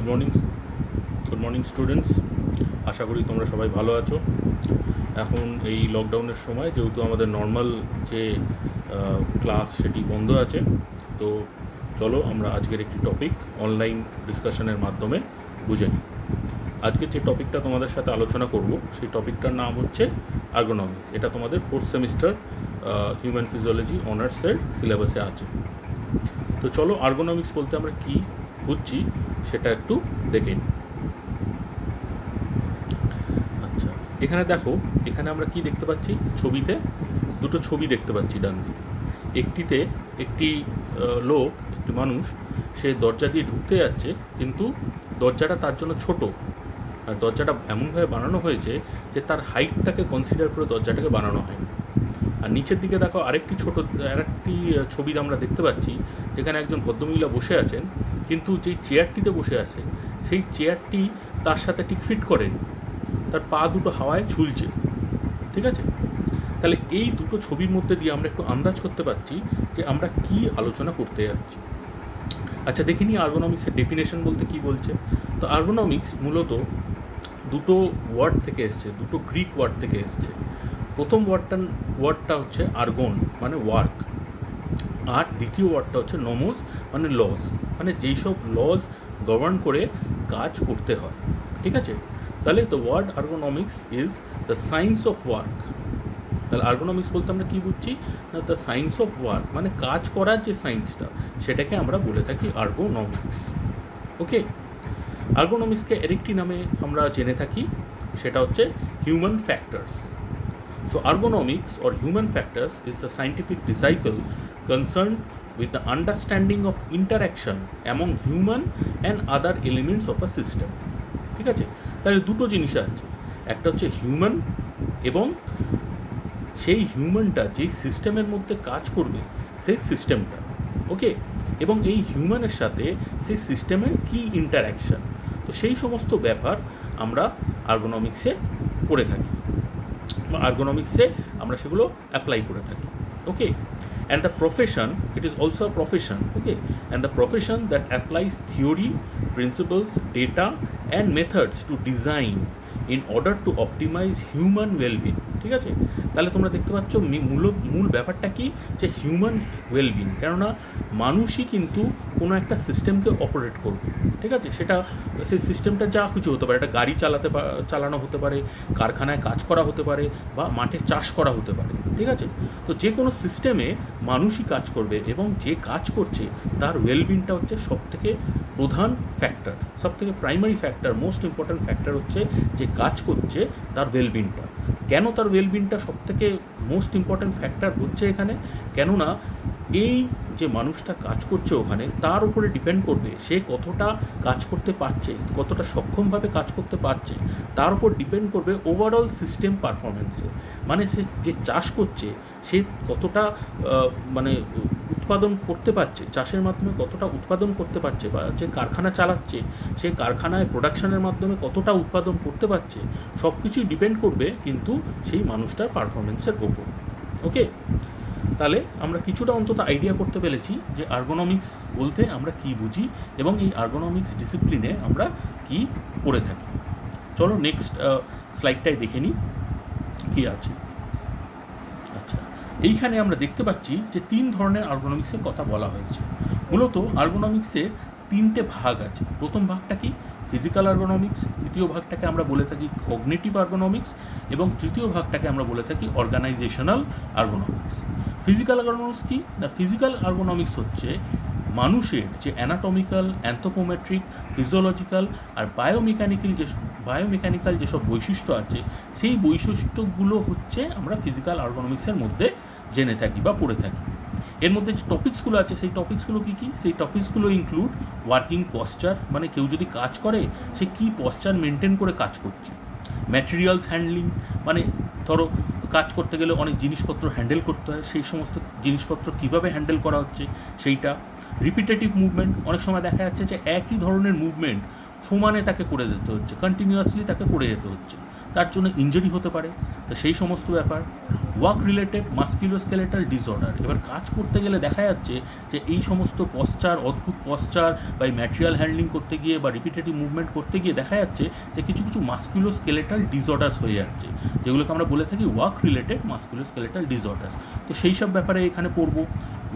Morning good morning students. আশা করি তোমরা সবাই ভালো আছো। এখন এই লকডাউনের সময় যেহেতু আমাদের নর্মাল যে ক্লাস সেটি বন্ধ আছে, তো চলো আমরা আজকের একটি টপিক অনলাইন ডিসকাশনের মাধ্যমে বুঝে নিই। আজকের যে টপিকটা তোমাদের সাথে আলোচনা করব সেই টপিকটার নাম হচ্ছে আর্গোনমিক্স। এটা তোমাদের 4th সেমিস্টার হিউম্যান ফিজিওলজি অনার্সের সিলেবাসে আছে। তো চলো আর্গোনমিক্স বলতে আমরা কী বুঝছি সেটা একটু দেখে নিই। আচ্ছা, এখানে দেখো, এখানে আমরা কি দেখতে পাচ্ছি? ছবিতে দুটো ছবি দেখতে পাচ্ছি ডান দিকে। একটিতে একটি লোক, একটি মানুষ, সে দরজা দিয়ে ঢুকতে যাচ্ছে, কিন্তু দরজাটা তার জন্য ছোট, আর দরজাটা এমনভাবে বানানো হয়েছে যে তার হাইটটাকে কনসিডার করে দরজাটাকে বানানো হয়নি। আর নিচের দিকে দেখো আরেকটি ছবি আমরা দেখতে পাচ্ছি, যেখানে একজন ভদ্রমহিলা বসে আছেন, কিন্তু যেই চেয়ারটিতে বসে আছে সেই চেয়ারটি তার সাথে ঠিক ফিট করেনি, তার পা দুটো হাওয়ায় ঝুলছে। ঠিক আছে, তাহলে এই দুটো ছবির মধ্যে দিয়ে আমরা একটু আন্দাজ করতে পারছি যে আমরা কি আলোচনা করতে যাচ্ছি। আচ্ছা, দেখে নিই আর্গোনমিক্সের ডেফিনেশন বলতে কি বলছে। তো আর্গোনমিক্স মূলত দুটো ওয়ার্ড থেকে এসছে, দুটো গ্রিক ওয়ার্ড থেকে এসছে। প্রথম ওয়ার্ডটা হচ্ছে আর্গন, মানে ওয়ার্ক, আর দ্বিতীয় ওয়ার্ডটা হচ্ছে নমোস, মানে লজ, মানে যেই সব লজ গভর্ন করে কাজ করতে হয়। ঠিক আছে, তাহলে the word ergonomics is the science of work. তাহলে আর্গোনমিক্স বলতে আমরা কী বুঝছি না, দ্য সায়েন্স অফ ওয়ার্ক, মানে কাজ করার যে সায়েন্সটা, সেটাকে আমরা বলে থাকি আর্গোনমিক্স। ওকে, আর্গোনমিক্সকে আরেকটি নামে আমরা জেনে থাকি, সেটা হচ্ছে human factors. So ergonomics or human factors is the scientific discipline concerned with the understanding of interaction among human and other elements of a system. ঠিক আছে, তাহলে দুটো জিনিস আছে, একটা হচ্ছে হিউম্যান এবং সেই হিউম্যানটা যেই সিস্টেমের মধ্যে কাজ করবে সেই সিস্টেমটা। ওকে, এবং এই হিউম্যানের সাথে সেই সিস্টেমের কী ইন্টারাকশান, তো সেই সমস্ত ব্যাপার আমরা আর্গোনমিক্সে পড়ে থাকি, আর্গোনমিক্সে আমরা সেগুলো অ্যাপ্লাই করে থাকি। Okay, and the profession, it is also a profession. Okay, and the profession that applies theory, principles, data and methods to design in order to optimise human wellbeing. ঠিক আছে, তাহলে তোমরা দেখতে পাচ্ছ মূল ব্যাপারটা কি, যে হিউম্যান ওয়েলবিং, কেননা মানুষই কিন্তু কোনো একটা সিস্টেমকে অপারেট করবে। ঠিক আছে, সেটা সেই সিস্টেমটা যা কিছু হতে পারে, একটা গাড়ি চালানো হতে পারে, কারখানায় কাজ করা হতে পারে, বা মাঠে চাষ করা হতে পারে। ঠিক আছে, তো যে কোনো সিস্টেমে মানুষই কাজ করবে, এবং যে কাজ করছে তার ওয়েলবিংটা হচ্ছে সবথেকে প্রধান ফ্যাক্টর, সবথেকে primary factor, most important factor হচ্ছে যে কাজ করছে তার ওয়েলবিংটা। কেন তার ওয়েলবিংটা সবথেকে মোস্ট ইম্পর্ট্যান্ট ফ্যাক্টর হচ্ছে এখানে? কেননা এই যে মানুষটা কাজ করছে ওখানে, তার উপরে ডিপেন্ড করবে সে কতটা কাজ করতে পারছে, কতটা সক্ষমভাবে কাজ করতে পারছে, তার উপর ডিপেন্ড করবে ওভারঅল সিস্টেম পারফরমেন্সে। মানে সে যে চাষ করছে সে কতটা মানে উৎপাদন করতে পারছে, চাষের মাধ্যমে কতটা উৎপাদন করতে পারছে, বা যে কারখানা চালাচ্ছে সেই কারখানায় প্রোডাকশনের মাধ্যমে কতটা উৎপাদন করতে পারছে, সব কিছুই ডিপেন্ড করবে কিন্তু সেই মানুষটার পারফরমেন্সের ওপর। ওকে, তাহলে আমরা কিছুটা অন্তত আইডিয়া করতে পেরেছি যে আর্গোনমিক্স বলতে আমরা কী বুঝি, এবং এই আর্গোনমিক্স ডিসিপ্লিনে আমরা কী পড়ে থাকি। চলো নেক্সট স্লাইডটাই দেখে নিই কী আছে। আচ্ছা, এইখানে আমরা দেখতে পাচ্ছি যে 3 ধরনের আর্গোনমিক্সের কথা বলা হয়েছে। মূলত আর্গোনমিক্সের 3টে ভাগ আছে। প্রথম ভাগটা কি? Physical ergonomics. দ্বিতীয় ভাগটাকে আমরা বলে থাকি কগনিটিভ আর্গোনমিক্স, এবং তৃতীয় ভাগটাকে আমরা বলে থাকি অর্গানাইজেশনাল আর্গোনমিক্স। ফিজিক্যাল আর্গোনমিক্স কি না? ফিজিক্যাল আর্গোনমিক্স হচ্ছে মানুষের যে অ্যানাটমিক্যাল, অ্যান্থ্রোপোমেট্রিক, ফিজিওলজিক্যাল আর বায়োমেকানিক্যাল যেসব বৈশিষ্ট্য আছে, সেই বৈশিষ্ট্যগুলো হচ্ছে আমরা ফিজিক্যাল আর্গোনমিক্সের মধ্যে জেনে থাকি বা পড়ে থাকি। এর মধ্যে যে টপিক্সগুলো আছে সেই টপিক্সগুলো কী কী? সেই টপিক্সগুলো ইনক্লুড ওয়ার্কিং পশ্চার, মানে কেউ যদি কাজ করে সে কী পশ্চার মেনটেন করে কাজ করছে। ম্যাটেরিয়ালস হ্যান্ডলিং, মানে ধরো কাজ করতে গেলে অনেক জিনিসপত্র হ্যান্ডেল করতে হয়, সেই সমস্ত জিনিসপত্র কীভাবে হ্যান্ডেল করা হচ্ছে সেইটা। রিপিটেটিভ মুভমেন্ট, অনেক সময় দেখা যাচ্ছে যে একই ধরনের মুভমেন্ট সমানে তাকে করে যেতে হচ্ছে, কন্টিনিউয়াসলি তাকে করে যেতে হচ্ছে, তার জন্য ইনজুরি হতে পারে, তো সেই সমস্ত ব্যাপার। Work related musculoskeletal disorder. এবার কাজ করতে গেলে দেখা যাচ্ছে যে এই সমস্ত পশ্চার, অদ্ভুত পশ্চার বা ম্যাটেরিয়াল হ্যান্ডলিং করতে গিয়ে বা রিপিটেটিভ মুভমেন্ট করতে গিয়ে দেখা যাচ্ছে যে কিছু কিছু মাস্কুলোস্কেলেটাল ডিসঅর্ডার্স হয়ে যাচ্ছে, যেগুলোকে আমরা বলে থাকি ওয়ার্ক রিলেটেড মাস্কুলোস্কেলেটাল ডিসঅর্ডার্স। তো সেই সব ব্যাপারে এখানে পড়বো।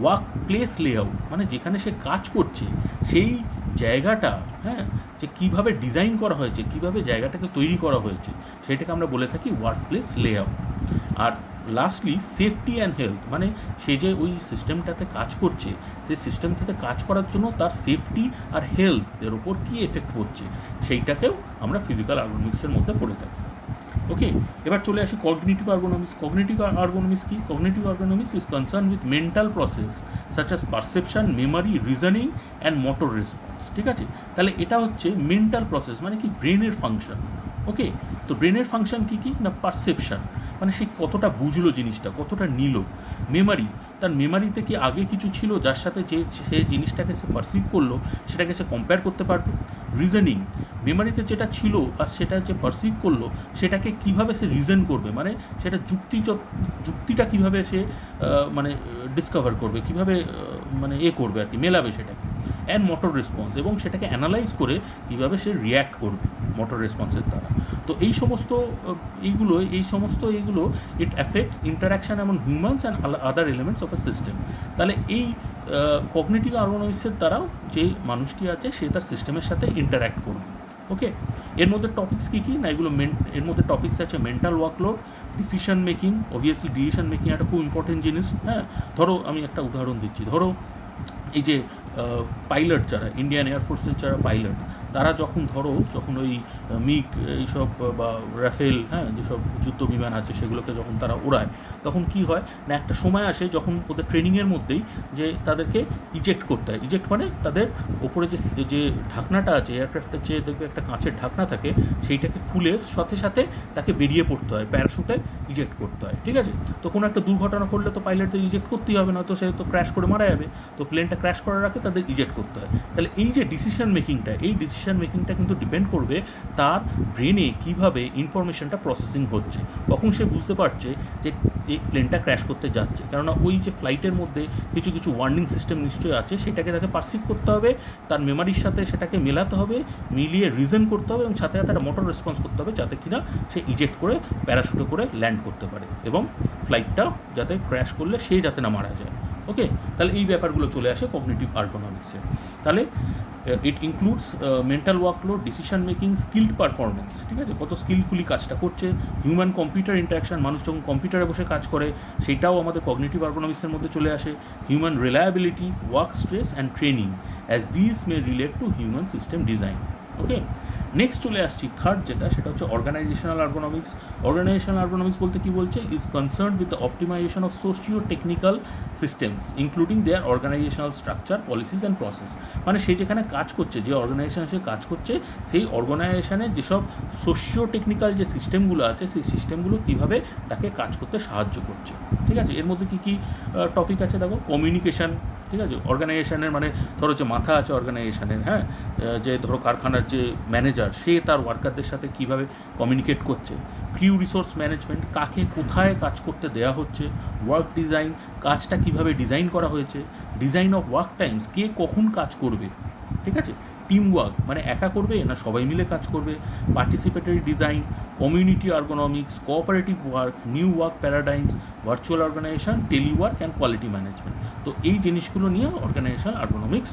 ওয়ার্ক প্লেস লেআউট, মানে যেখানে সে কাজ করছে সেই জায়গাটা, হ্যাঁ, যে কীভাবে ডিজাইন করা হয়েছে, কীভাবে জায়গাটাকে তৈরি করা হয়েছে, সেটাকে আমরা বলে থাকি ওয়ার্ক প্লেস লেআউট। আর লাস্টলি সেফটি অ্যান্ড হেলথ, মানে সে যে ওই সিস্টেমটাতে কাজ করছে, সেই সিস্টেমটাতে কাজ করার জন্য তার সেফটি আর হেলথের ওপর কী এফেক্ট পড়ছে, সেইটাকেও আমরা ফিজিক্যাল আর্গোনমিক্সের মধ্যে পড়ে থাকি। ওকে, এবার চলে আসি কগনিটিভ আর্গোনমিক্স। কগনিটিভ আর্গোনমিক্স কি? Cognitive ergonomics is concern with mental process such as perception, memory, reasoning and motor response. ঠিক আছে, তাহলে এটা হচ্ছে মেন্টাল প্রসেস, মানে কি ব্রেনের ফাংশন। ওকে, তো ব্রেনের ফাংশন কী কী না, পারসেপশন, মানে সে কতটা বুঝলো জিনিসটা, কতটা নিল। মেমারি, তার মেমারিতে কি আগে কিছু ছিল যার সাথে যে সে জিনিসটাকে সে পারসিভ করলো সেটাকে সে কম্পেয়ার করতে পারবে। রিজনিং, মেমারিতে যেটা ছিল আর সেটা যে পারসিভ করলো সেটাকে কিভাবে সে রিজন করবে, মানে সেটা যুক্তিটা কিভাবে সে মানে ডিসকভার করবে, কিভাবে মানে করবে আর কি, মেলাবে সেটাকে। অ্যান্ড মোটর রেসপন্স, এবং সেটাকে অ্যানালাইজ করে কীভাবে সে রিয়্যাক্ট করবে মোটর রেসপন্সের দ্বারা। তো এই সমস্ত এইগুলো it affects interaction among humans and other elements of a system. তাহলে এই কগনিটিভ আর্গোনমিক্সের দ্বারাও যে মানুষটি আছে সে তার সিস্টেমের সাথে ইন্টারাক্ট করবে। ওকে, এর মধ্যে টপিক্স কী কী না, এগুলো এর মধ্যে টপিক্স আছে mental workload, decision making. Obviously decision making একটা খুব ইম্পর্টেন্ট জিনিস। হ্যাঁ, ধরো আমি একটা উদাহরণ দিচ্ছি, ধরো এই যে পাইলট যারা, ইন্ডিয়ান এয়ারফোর্সের যারা পাইলট, তারা যখন ওই মিগ এইসব বা রাফেল, হ্যাঁ, যেসব যুদ্ধ বিমান আছে সেগুলোকে যখন তারা ওড়ায়, তখন কি হয় না, একটা সময় আসে যখন ওদের ট্রেনিংয়ের মধ্যেই যে তাদেরকে ইজেক্ট করতে হয়। ইজেক্ট মানে তাদের ওপরে যে ঢাকনাটা আছে এয়ারক্রাফ্টের, যে দেখবে একটা কাঁচের ঢাকনা থাকে, সেইটাকে খুলে সাথে সাথে তাকে বেরিয়ে পড়তে হয়, প্যারাশুটে ইজেক্ট করতে হয়। ঠিক আছে, তো কোনো একটা দুর্ঘটনা ঘটলে তো পাইলটদের ইজেক্ট করতেই হবে, না তো সে তো ক্র্যাশ করে মারা যাবে। তো প্লেনটা ক্র্যাশ করার আগে তাদের ইজেক্ট করতে হয়। তাহলে এই যে ডিসিশন মেকিংটা কিন্তু ডিপেন্ড করবে তার ব্রেনে কীভাবে ইনফরমেশনটা প্রসেসিং হচ্ছে, কখন সে বুঝতে পারছে যে এই প্লেনটা ক্র্যাশ করতে যাচ্ছে। কেননা ওই যে ফ্লাইটের মধ্যে কিছু কিছু ওয়ার্নিং সিস্টেম নিশ্চয়ই আছে, সেটাকে তাকে পারসিভ করতে হবে, তার মেমারির সাথে সেটাকে মেলাতে হবে, মিলিয়ে রিজন করতে হবে, এবং সাথে সাথে একটা মোটর রেসপন্স করতে হবে যাতে কিনা সে ইজেক্ট করে প্যারাশুটে করে ল্যান্ড করতে পারে, এবং ফ্লাইটটা যাতে ক্র্যাশ করলে সে যাতে না মারা যায়। ওকে, তাহলে এই ব্যাপারগুলো চলে আসে কগনিটিভ আর্গোনমিক্সে। তাহলে it includes mental workload, decision making, skilled performance. ঠিক আছে, কত স্কিলফুলি কাজটা করছে, হিউম্যান কম্পিউটার ইন্টারাকশান, মানুষ যখন কম্পিউটারে বসে কাজ করে সেইটাও আমাদের কগনিটিভ আর্গোনমিক্সের মধ্যে চলে আসে। Human reliability, work stress and training as this may relate two human system design. Okay, next চলে আসছি থার্ড, সেটা হচ্ছে অর্গানাইজেশনাল আর্গোনমিক্স। অর্গানাইজেশনাল আর্গোনমিক্স বলতে কী বলছে, is concern with the optimisation of socio technical systems including their organisational structure, policies and process. মানে সে যেখানে কাজ করছে, যে অর্গানাইজেশনে সে কাজ করছে, সেই অর্গানাইজেশনের যেসব সোশিও টেকনিক্যাল যে সিস্টেমগুলো আছে, সেই সিস্টেমগুলো কীভাবে তাকে কাজ করতে সাহায্য করছে। ঠিক আছে, এর মধ্যে কী কী টপিক আছে দেখো, কমিউনিকেশান। ঠিক আছে, অর্গানাইজেশনের মানে ধরো যে মাথা আছে অর্গানাইজেশনের, হ্যাঁ, যে ধরো কারখানার যে ম্যানেজার, সে তার ওয়ার্কারদের সাথে কীভাবে কমিউনিকেট করছে। ক্রিউ রিসোর্স ম্যানেজমেন্ট, কাকে কোথায় কাজ করতে দেওয়া হচ্ছে। ওয়ার্ক ডিজাইন, কাজটা কীভাবে ডিজাইন করা হয়েছে। ডিজাইন অফ ওয়ার্ক টাইমস, কে কখন কাজ করবে। ঠিক আছে, টিম ওয়ার্ক, মানে একা করবে না সবাই মিলে কাজ করবে। Participatory design, community ergonomics, cooperative work, new work paradigms, virtual organisation, telework and quality management. তো এই জিনিসগুলো নিয়ে অর্গানাইজেশনাল আর্গোনমিক্স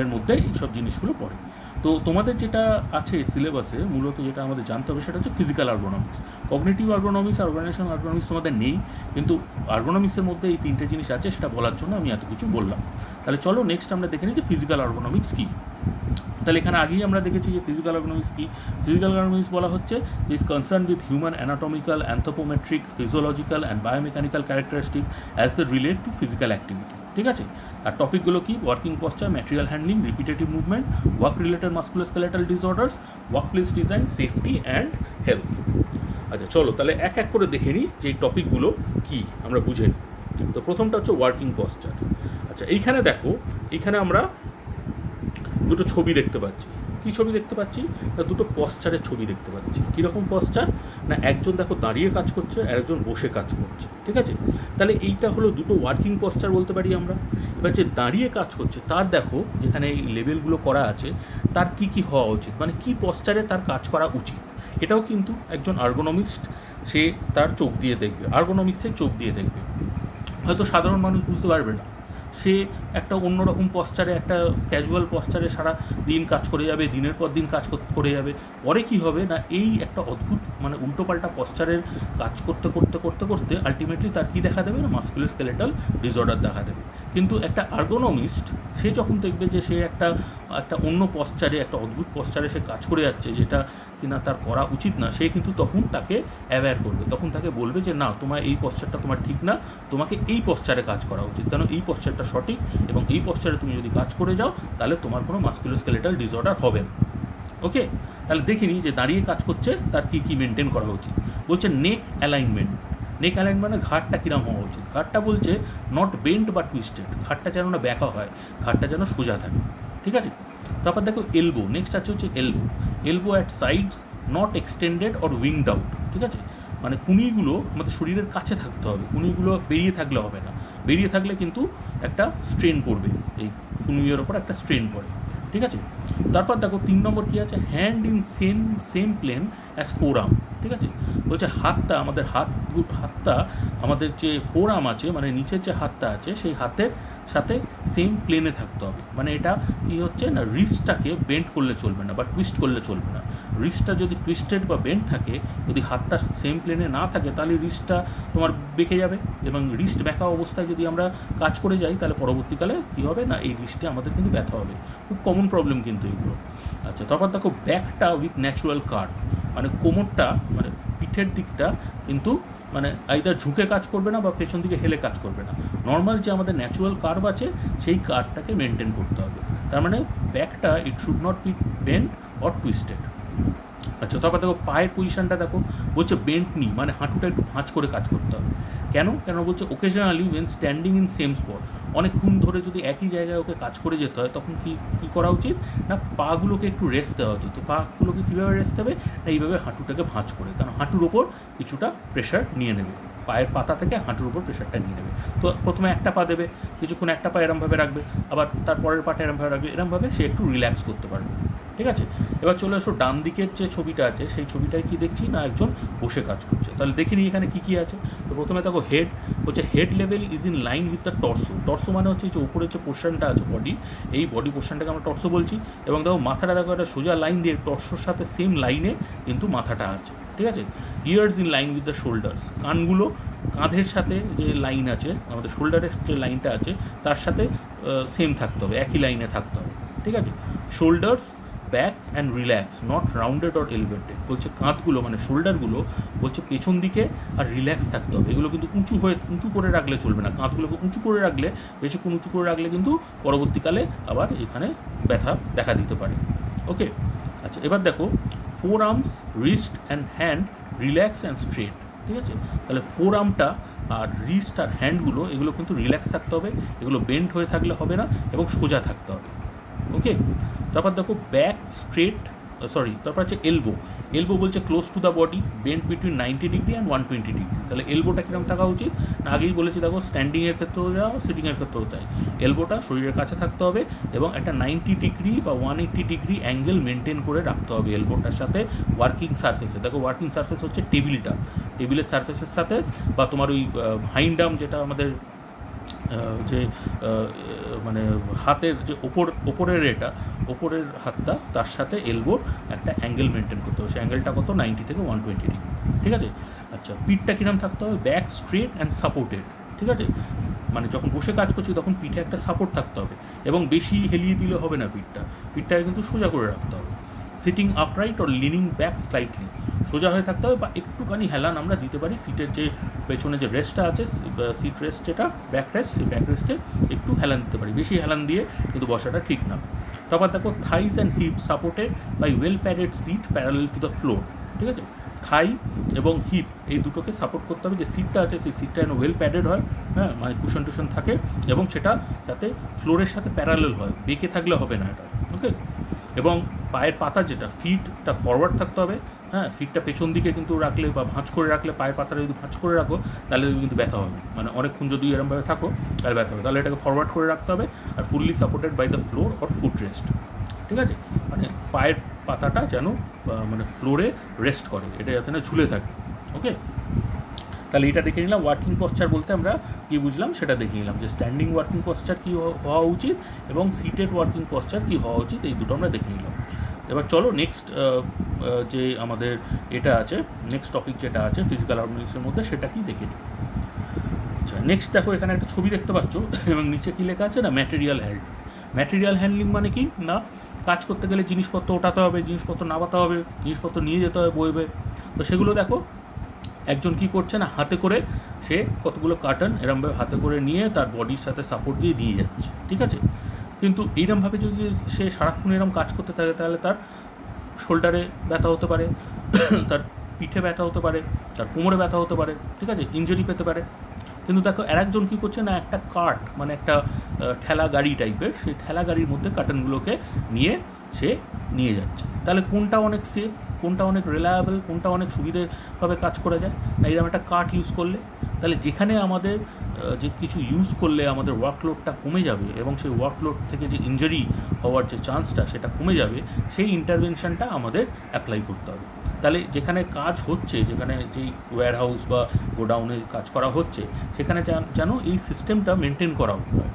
এর মধ্যে এইসব জিনিসগুলো পড়ে। তো তোমাদের যেটা আছে সিলেবাসে মূলত যেটা আমাদের জানতে হবে সেটা হচ্ছে ফিজিক্যাল আর্গোনমিক্স। কগনিটিভ আর্গোনমিক্স আর অর্গানাইজেশনাল আর্গোনমিক্স তোমাদের নেই, কিন্তু আর্গোনমিক্সের মধ্যে এই তিনটে জিনিস আছে, সেটা বলার জন্য আমি এত কিছু বললাম। তাহলে চলো নেক্সট আমরা দেখে নিই যে ফিজিক্যাল আর্গোনমিক্স কী। তাহলে এখানে আগেই আমরা দেখেছি যে ফিজিক্যাল আর্গোনমিক্স কী। ফিজিক্যাল আর্গোনমিক্স বলা হচ্ছে is concern with human anatomical, anthropometric, physiological and biomechanical characteristic as the relate to physical activity. ঠিক আছে, আর টপিকগুলো কি, working posture, material handling, repetitive movement, work related musculoskeletal disorders, work place design, safety and health. আচ্ছা চলো তাহলে এক এক করে দেখে নিই যে এই টপিকগুলো কী আমরা বুঝে নিই। তো প্রথমটা হচ্ছে ওয়ার্কিং পশ্চার। আচ্ছা এইখানে দেখো, এইখানে আমরা দুটো ছবি দেখতে পাচ্ছি। কী ছবি দেখতে পাচ্ছি না, দুটো পশ্চারের ছবি দেখতে পাচ্ছি। কীরকম পশ্চার না একজন দেখো দাঁড়িয়ে কাজ করছে আর একজন বসে কাজ করছে, ঠিক আছে? তাহলে এইটা হলো দুটো ওয়ার্কিং পশ্চার বলতে পারি আমরা। এবার যে দাঁড়িয়ে কাজ করছে তার দেখো এখানে এই লেভেলগুলো করা আছে, তার কি কি হওয়া উচিত, মানে কি পশ্চারে তার কাজ করা উচিত, এটাও কিন্তু একজন আর্গোনমিস্ট সে তার চোখ দিয়ে দেখবে, আর্গোনমিক্সে চোখ দিয়ে দেখবে। হয়তো সাধারণ মানুষ বুঝতে পারবে না, সে একটা অন্যরকম পশ্চারে, একটা ক্যাজুয়াল পশ্চারে সারা দিন কাজ করে যাবে, দিনের পর দিন কাজ করে যাবে। পরে কি হবে না, এই একটা অদ্ভুত মানে উল্টোপাল্টা পশ্চারের কাজ করতে করতে করতে করতে আলটিমেটলি তার কী দেখা দেবে না, মাস্কুলোস্কেলেটাল ডিসঅর্ডার দেখা দেবে। কিন্তু একটা আর্গোনমিস্ট সে যখন দেখবে যে সে একটা অন্য পশ্চারে, একটা অদ্ভুত পশ্চারে সে কাজ করে যাচ্ছে, যেটা কিনা তার করা উচিত না, সে কিন্তু তখন তাকে অ্যাওয়্যার করবে, তখন তাকে বলবে যে না, তোমার এই পশ্চারটা তোমার ঠিক না, তোমাকে এই পশ্চারে কাজ করা উচিত, কারণ এই পশ্চারটা সঠিক এবং এই পশ্চারে তুমি যদি কাজ করে যাও তাহলে তোমার কোনো মাস্কুলোস্কেলেটাল ডিসঅর্ডার হবে না। ওকে, তাহলে দেখিনি যে দাঁড়িয়ে কাজ করছে তার কী কী মেনটেন করা উচিত। বলছে নেক অ্যালাইনমেন্ট। নেক অ্যালাইনমেন্ট মানে ঘাটটা কীরকম হওয়া উচিত। ঘাটটা বলছে নট বেন্ট বা টুইস্টেড, ঘাটটা যেন না ব্যাকা হয়, ঘাটটা যেন সোজা থাকে, ঠিক আছে? তারপর দেখো এলবো, নেক্সট হচ্ছে elbow. Elbow at sides not extended or winked out, ঠিক আছে? মানে কুনিগুলো আমাদের শরীরের কাছে থাকতে হবে, কুনিগুলো বেরিয়ে থাকলে হবে না, বেরিয়ে থাকলে কিন্তু একটা স্ট্রেন পড়বে, এই কুনিয়ের ওপর একটা স্ট্রেন পড়ে, ঠিক আছে? তারপর দেখো 3 নম্বর কী আছে, hand in same plane as forearm, ঠিক আছে? বলছে হাতটা আমাদের যে ফোরাম আছে, মানে নিচের যে হাতটা আছে সেই হাতের সাথে সেম প্লেনে থাকতে হবে। মানে এটা কী হচ্ছে না, রিস্টটাকে বেন্ড করলে চলবে না বা টুইস্ট করলে চলবে না। রিস্টটা যদি টুইস্টেড বা বেন্ড থাকে, যদি হাতটা সেম প্লেনে না থাকে, তাহলে রিস্টটা তোমার বেঁকে যাবে, এবং রিস্ট ব্যাকা অবস্থায় যদি আমরা কাজ করে যাই তাহলে পরবর্তীকালে কী হবে না, এই রিস্টে আমাদের কিন্তু ব্যথা হবে। খুব কমন প্রবলেম কিন্তু এগুলো। আচ্ছা, তারপর দেখো ব্যাকটা উইথ ন্যাচুরাল কার্ভ, মানে কোমরটা মানে পিঠের দিকটা কিন্তু মানে আইদার ঝুঁকে কাজ করবে না বা পেছন দিকে হেলে কাজ করবে না, নর্মাল যে আমাদের ন্যাচুরাল কার্ভ আছে সেই কার্ভটাকে মেনটেন করতে হবে। তার মানে ব্যাকটা it should not be bend or twisted. আচ্ছা, তারপর দেখো পায়ের পজিশনটা দেখো, বলছে বেন্ট নি, মানে হাঁটুটা একটু ভাঁজ করে কাজ করতে হবে। কেন বলছে occasionally when standing in same spot, অনেকক্ষণ ধরে যদি একই জায়গায় ওকে কাজ করে যেতে হয় তখন কী করা উচিত না, পাগুলোকে একটু রেস্ট দেওয়া উচিত। তো পাগুলোকে কীভাবে রেস্ট দেবে না, এইভাবে হাঁটুটাকে ভাঁজ করে, কারণ হাঁটুর ওপর কিছুটা প্রেশার নিয়ে নেবে, পায়ের পাতা থেকে হাঁটুর উপর প্রেশারটা নিয়ে নেবে। তো প্রথমে একটা পা দেবে, কিছুক্ষণ একটা পা এরমভাবে রাখবে, আবার তার পরের পাটা এরমভাবে রাখবে, এরমভাবে সে একটু রিল্যাক্স করতে পারবে, ঠিক আছে? এবার চলে আসো ডান দিকের যে ছবিটা আছে, সেই ছবিটায় কি দেখছি না, একজন বসে কাজ করছে। তাহলে দেখে নিই এখানে কী কী আছে। তো প্রথমে দেখো হেড, হচ্ছে head level is in line with the torso. Torso মানে হচ্ছে যে উপরের যে পোর্শনটা আছে বডি, এই বডি পোর্শনটাকে আমরা টর্সো বলছি। এবং দেখো মাথাটা দেখো একটা সোজা লাইন দিয়ে টর্সোর সাথে সেম লাইনে কিন্তু মাথাটা আছে, ঠিক আছে? Ears in line with the shoulders, কানগুলো কাঁধের সাথে যে লাইন আছে, আমাদের শোল্ডারের যে লাইনটা আছে তার সাথে সেম থাকতে হবে, একই লাইনে থাকতে হবে, ঠিক আছে? Shoulders back and relax, not rounded or elevated. বলছে কাঁধগুলো মানে শোল্ডারগুলো বলছে পেছন দিকে আর রিল্যাক্স থাকতে হবে, এগুলো কিন্তু উঁচু করে রাখলে চলবে না। কাঁধগুলোকে উঁচু করে রাখলে, বেশিক্ষণ উঁচু করে রাখলে কিন্তু পরবর্তীকালে আবার এখানে ব্যথা দেখা দিতে পারে। ওকে, আচ্ছা, এবার দেখো forearms, wrist and hand relax and straight, ঠিক আছে? তাহলে ফোর আর্মটা আর রিস্ট আর হ্যান্ডগুলো এগুলো কিন্তু রিল্যাক্স থাকতে হবে, এগুলো বেন্ড হয়ে থাকলে হবে না, এবং সোজা থাকতে হবে। ওকে, তারপর দেখো ব্যাক স্ট্রেট, তারপর হচ্ছে এলবো। এলবো বলছে close to the body, bend between 90 degree and 120 degree. তাহলে এলবোটা কীরকম থাকা উচিত না, আগেই বলেছি দেখো স্ট্যান্ডিংয়ের ক্ষেত্রেও যাও, সিটিংয়ের ক্ষেত্রেও তাই, এলবোটা শরীরের কাছে থাকতে হবে এবং একটা 90 ডিগ্রি বা 180 ডিগ্রি অ্যাঙ্গেল মেনটেন করে রাখতে হবে এলবোটার সাথে ওয়ার্কিং সারফেসে। দেখো ওয়ার্কিং সারফেস হচ্ছে টেবিলের সারফেসের সাথে, বা তোমার ওই হাইন্ড আর্ম যেটা আমাদের যে মানে হাতের যে ওপরের হাতটা, তার সাথে এলবোর একটা অ্যাঙ্গেল মেনটেন করতে হবে। সেই অ্যাঙ্গেলটা কত, 90 থেকে 120 ডিগ্রি, ঠিক আছে? আচ্ছা, পিঠটা কিরম থাকতে হবে, ব্যাক স্ট্রেট অ্যান্ড সাপোর্টেড, ঠিক আছে? মানে যখন বসে কাজ করছি তখন পিঠে একটা সাপোর্ট থাকতে হবে, এবং বেশি হেলিয়ে দিলে হবে না, পিঠটাকে কিন্তু সোজা করে রাখতে হবে। Sitting upright or leaning back slightly, সোজা হয়ে থাকতে হবে বা একটুখানি হেলান আমরা দিতে পারি, সিটের যে পেছনে যে রেস্টটা আছে, সিট রেস্ট যেটা ব্যাক রেস্ট, সেই ব্যাক রেস্টে একটু হেলান দিতে পারি, বেশি হেলান দিয়ে কিন্তু বসাটা ঠিক না। তারপর দেখো thighs and hip supported by well padded seat parallel to the floor, ঠিক আছে? থাই এবং হিপ এই দুটোকে সাপোর্ট করতে হবে, যে সিটটা আছে সেই সিটটা যেন ওয়েল প্যাডেড হয়, হ্যাঁ, মানে কুশন টুশন থাকে, এবং সেটা যাতে ফ্লোরের সাথে প্যারালেল হয়, বেঁকে থাকলে হবে না এটা। ওকে, এবং পায়ের পাতা যেটা ফিটটা ফরওয়ার্ড থাকতে হবে, হ্যাঁ, ফিটটা পেছন দিকে কিন্তু রাখলে বা ভাঁজ করে রাখলে, পায়ের পাতাটা যদি ভাঁজ করে রাখো তাহলে কিন্তু ব্যথা হবে, মানে অনেকক্ষণ যদি এরমভাবে থাকো তাহলে ব্যথা হবে। তাহলে এটাকে ফরওয়ার্ড করে রাখতে হবে আর fully supported by the floor or foot rest, ঠিক আছে, মানে পায়ের পাতাটা যেন মানে ফ্লোরে রেস্ট করে, এটা যাতে না ঝুলে থাকে। ওকে, তাহলে এটা দেখে নিলাম। ওয়ার্কিং পশ্চার বলতে আমরা কী বুঝলাম সেটা দেখে নিলাম, যে স্ট্যান্ডিং ওয়ার্কিং পশ্চার কী হওয়া উচিত এবং সিটেড ওয়ার্কিং পশ্চার কী হওয়া উচিত, এই দুটো আমরা দেখে নিলাম। এবার চলো নেক্সট যে আমাদের এটা আছে, নেক্সট টপিক যেটা আছে ফিজিক্যাল অর্গানিক্সের মধ্যে, সেটা কি দেখে নিই। আচ্ছা, নেক্সট দেখো এখানে একটা ছবি দেখতে পাচ্ছ এবং নিচে কী লেখা আছে না, ম্যাটেরিয়াল হ্যান্ডলিং। ম্যাটেরিয়াল হ্যান্ডলিং মানে কি না, কাজ করতে গেলে জিনিসপত্র ওঠাতে হবে, জিনিসপত্র নামাতে হবে, জিনিসপত্র নিয়ে যেতে হবে বইবে। তো সেগুলো দেখো একজন কি করছে না, হাতে করে সে কতগুলো কার্টন এরমভাবে হাতে করে নিয়ে তার বডির সাথে সাপোর্ট দিয়ে যাচ্ছে, ঠিক আছে। কিন্তু এইরমভাবে যদি সে সারাক্ষণ এরম কাজ করতে থাকে তাহলে তার শোল্ডারে ব্যথা হতে পারে, তার পিঠে ব্যথা হতে পারে, তার কোমরে ব্যথা হতে পারে, ঠিক আছে, ইনজুরি পেতে পারে। কিন্তু দেখো আরেকজন কী করছে না, একটা কার্ট মানে একটা ঠেলা গাড়ি টাইপের, সেই ঠেলা গাড়ির মধ্যে কার্টনগুলোকে নিয়ে সে নিয়ে যাচ্ছে। তাহলে কোনটা অনেক সেফ, কোনটা অনেক রিলায়েবল, কোনটা অনেক সুবিধেভাবে কাজ করা যায় না, এরকম একটা কার্ট ইউজ করলে। তাহলে যেখানে আমাদের যে কিছু ইউজ করলে আমাদের ওয়ার্কলোডটা কমে যাবে এবং সেই ওয়ার্কলোড থেকে যে ইনজুরি হওয়ার যে চান্সটা সেটা কমে যাবে, সেই ইন্টারভেনশনটা আমাদের অ্যাপ্লাই করতে হবে। তাহলে যেখানে কাজ হচ্ছে, যেখানে যেই ওয়্যারহাউস বা গোডাউনে কাজ করা হচ্ছে, সেখানে যেন এই সিস্টেমটা মেনটেন করা হয়।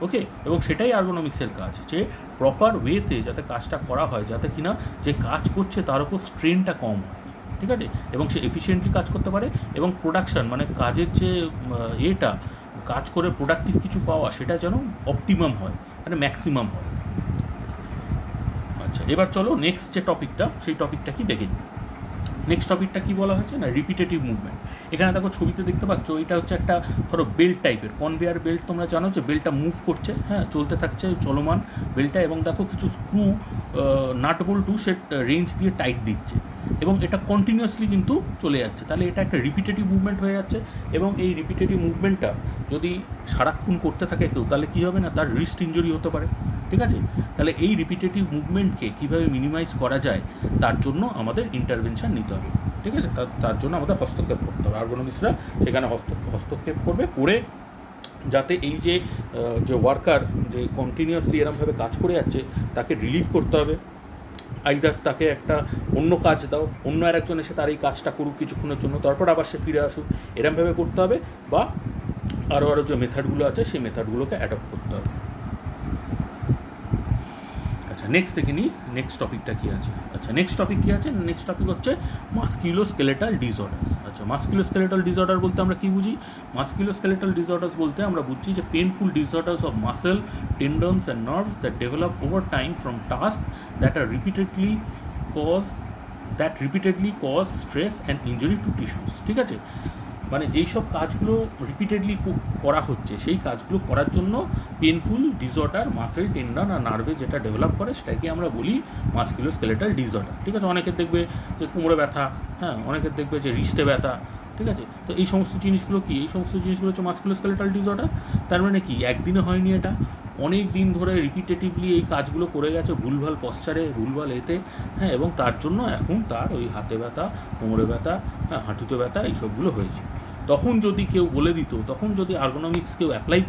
ওকে, এবং সেটাই আর্গোনমিক্সের কাজ, যে প্রপার ওয়েতে যাতে কাজটা করা হয়, যাতে কিনা যে কাজ করছে তার উপর স্ট্রেনটা কম হয়, ঠিক আছে, এবং সে এফিশিয়েন্টলি কাজ করতে পারে এবং প্রোডাকশান মানে কাজের যে এটা কাজ করে প্রোডাক্টিভ কিছু পাওয়া সেটা যেন অপটিমাম হয়, মানে ম্যাক্সিমাম হয়। আচ্ছা, এবার চলো নেক্সট যে টপিকটা, সেই টপিকটা কি দেখে নিই। নেক্সট টপিকটা কী বলা হয়েছে না, রিপিটেটিভ মুভমেন্ট। এখানে দেখো ছবিতে দেখতে পাচ্ছ, এটা হচ্ছে একটা ধরো বেল্ট টাইপের, কনভেয়ার বেল্ট। তোমরা জানো যে বেল্টটা মুভ করছে, হ্যাঁ, চলতে থাকছে চলমান বেল্টটা, এবং দেখো কিছু স্ক্রু নাট বল্টু সে রেঞ্জ দিয়ে টাইট দিচ্ছে এবং এটা কন্টিনিউয়াসলি কিন্তু চলে যাচ্ছে। তাহলে এটা একটা রিপিটেটিভ মুভমেন্ট হয়ে যাচ্ছে, এবং এই রিপিটেটিভ মুভমেন্টটা যদি সারাক্ষণ করতে থাকে কেউ, তাহলে কী হবে না, তার রিস্ট ইনজুরি হতে পারে, ঠিক আছে। তাহলে এই রিপিটেটিভ মুভমেন্টকে কীভাবে মিনিমাইজ করা যায় তার জন্য আমাদের ইন্টারভেনশন নিতে হবে, ঠিক আছে। তার জন্য আমাদের হস্তক্ষেপ করতে হবে, আর্গোনমিক্সরা সেখানে হস্তক্ষেপ করে যাতে এই যে ওয়ার্কার যে কন্টিনিউয়াসলি এরমভাবে কাজ করে যাচ্ছে তাকে রিলিভ করতে হবে। আইদার তাকে একটা অন্য কাজ দাও, অন্য আরেকজন এসে তার এই কাজটা করুক কিছুক্ষণের জন্য, তারপর আবার সে ফিরে আসুক, এরমভাবে করতে হবে, বা আরও যে মেথডগুলো আছে সেই মেথডগুলোকে অ্যাডপ্ট করতে হবে। নেক্সট দেখে নিই নেক্সট টপিকটা কী আছে। আচ্ছা, নেক্সট টপিক কী আছে, নেক্সট টপিক হচ্ছে মাসকিউলোস্কেলেটাল ডিসঅর্ডার্স। আচ্ছা, মাসকিউলোস্কেলেটাল ডিসঅর্ডার বলতে আমরা কী বুঝি? মাসকিউলোস্কেলেটাল ডিসঅর্ডার্স বলতে আমরা বুঝছি যে painful disorders of muscle, tendons and nerves that develop over time from task that repeatedly cause stress and injury to tissues, ঠিক আছে। মানে যেই সব কাজগুলো রিপিটেডলি করা হচ্ছে, সেই কাজগুলো করার জন্য পেনফুল ডিসঅর্ডার মাসেল, টেন্ডন আর নার্ভে যেটা ডেভেলপ করে সেটাকে আমরা বলি মাসকুলোস্কেলেটাল ডিসঅর্ডার, ঠিক আছে। অনেকের দেখবে যে কোমরে ব্যথা, হ্যাঁ, অনেকের দেখবে যে রিস্টে ব্যথা, ঠিক আছে। তো এই সমস্ত জিনিসগুলো কি, এই সমস্ত জিনিসগুলো হচ্ছে মাসকুলোস্কেলেটাল ডিসঅর্ডার। তার মানে কি একদিনে হয়নি, এটা অনেক দিন ধরে রিপিটেটিভলি এই কাজগুলো করে গেছে ভুলভাল পশ্চারে, ভুলভাল এতে, হ্যাঁ, এবং তার জন্য এখন তার ওই হাতে ব্যথা, কোমরে ব্যথা, হ্যাঁ, হাঁটুতে ব্যথা এইসবগুলো হয়েছে। তখন যদি কেউ বলে দিত, তখন যদি আর্গোনমিক্স কেউ অ্যাপ্লাই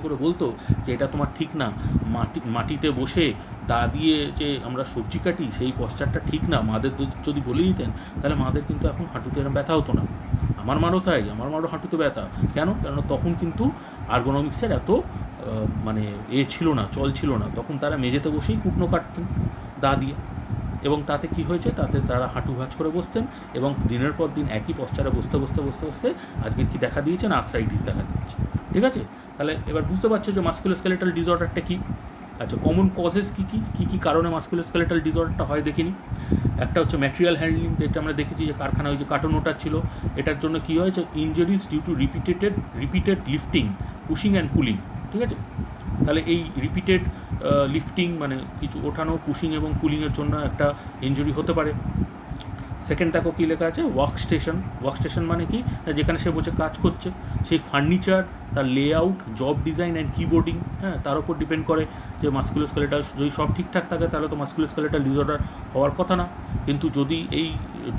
করে বলতো যে এটা তোমার ঠিক না, মাটিতে বসে দা দিয়ে যে আমরা সবজি কাটি সেই পশ্চারটা ঠিক না, মাদের যদি বলে দিতেন, তাহলে মাদের কিন্তু এখন হাঁটুতে এরকম ব্যথা হতো না। আমার মারও তাই, আমার মারও হাঁটুতে ব্যথা। কেন? কেন তখন কিন্তু আর্গোনমিক্সের এত মানে ছিল না, চল ছিল না। তখন তারা মেঝেতে বসেই কুটনো কাটতেন দা দিয়ে, এবং তাতে কি হয়েছে, তাতে তারা হাঁটু ভাঁজ করে বসতেন এবং দিনের পর দিন একই পশ্চারে বসতে আজকে কি দেখা দিয়েছে না, আর্থ্রাইটিস দেখা দিচ্ছে, ঠিক আছে। তাহলে এবার বুঝতে পারছো যে মাসকুলোস্কেলেটাল ডিসঅর্ডারটা কী। আচ্ছা, কমন কজেস কী কারণে মাসকুলোস্কেলেটাল ডিসঅর্ডারটা হয় দেখে নিই। একটা হচ্ছে ম্যাটেরিয়াল হ্যান্ডলিং, যেটা আমরা দেখেছি যে কারখানায় ওই যে কার্টন ওঠার ছিল, এটার জন্য কী হয়েছে, injuries due to repeated lifting, pushing and pulling, ঠিক আছে। তাহলে এই রিপিটেড লিফটিং মানে কিছু ওঠানো, পুশিং এবং পুলিংয়ের জন্য একটা ইনজুরি হতে পারে। সেকেন্ড দেখো কী লেখা আছে, ওয়ার্কস্টেশন মানে কি, যেখানে সে বসে কাজ করছে সেই ফার্নিচার, তার লেআউট, জব ডিজাইন অ্যান্ড কিবোর্ডিং, হ্যাঁ, তার উপর ডিপেন্ড করে যে মাসকুলোস্কেলেটাল যদি সব ঠিকঠাক থাকে তাহলে তো মাসকুলোস্কেলেটাল ডিসঅর্ডার হওয়ার কথা না। কিন্তু যদি এই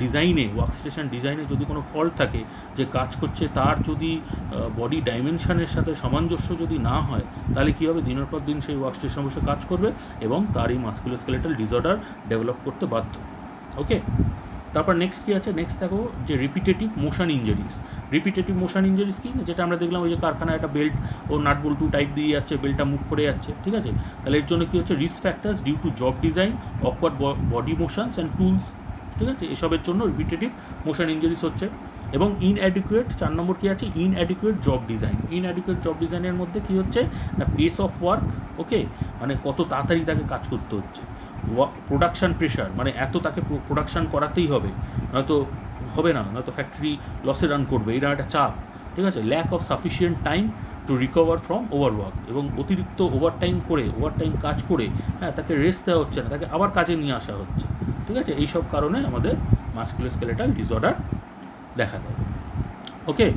ডিজাইনে, ওয়ার্কস্টেশন ডিজাইনে যদি কোনো ফল্ট থাকে, যে কাজ করছে তার যদি বডি ডাইমেনশনের সাথে সামঞ্জস্য যদি না হয়, তাহলে কী হবে, দিনের পর দিন সেই ওয়ার্কস্টেশন বসে কাজ করবে এবং তার এই মাসকুলোস্কেলেটাল ডিসঅর্ডার ডেভেলপ করতে বাধ্য। ওকে, তারপর নেক্সট কী আছে, নেক্সট দেখো যে repetitive motion injuries. Repetitive motion injuries কি, যেটা আমরা দেখলাম ওই যে কারখানায় একটা বেল্ট ও নাট বল্টু টাইট দিয়ে যাচ্ছে, বেল্টটা মুভ করে যাচ্ছে, ঠিক আছে। তাহলে এর জন্য কী হচ্ছে, risk factors due to job design, awkward body motions and tools, ঠিক আছে, এসবের জন্য রিপিটেটিভ মোশন ইঞ্জুরিস হচ্ছে। এবং ইনঅ্যাডিকুয়েট, 4 নম্বর কী আছে, inadequate job design. Inadequate job ডিজাইনের মধ্যে কী হচ্ছে না, পেস অফ ওয়ার্ক, ওকে, মানে কত তাড়াতাড়ি তাকে কাজ করতে হচ্ছে। প্রোডাকশান প্রেশার, মানে এত তাকে প্রোডাকশান করাতেই হবে, নয়তো হবে না, নয়তো ফ্যাক্টরি লসে রান করবে, এরা একটা চাপ, ঠিক আছে। Lack of sufficient time to recover from overwork, এবং অতিরিক্ত ওভারটাইম কাজ করে, হ্যাঁ, তাকে রেস্ট দেওয়া হচ্ছে না, তাকে আবার কাজে নিয়ে আসা হচ্ছে, ঠিক আছে। এইসব কারণে আমাদের মাসকুলোস্কেলেটাল ডিসঅর্ডার দেখা দেয়। ওকে,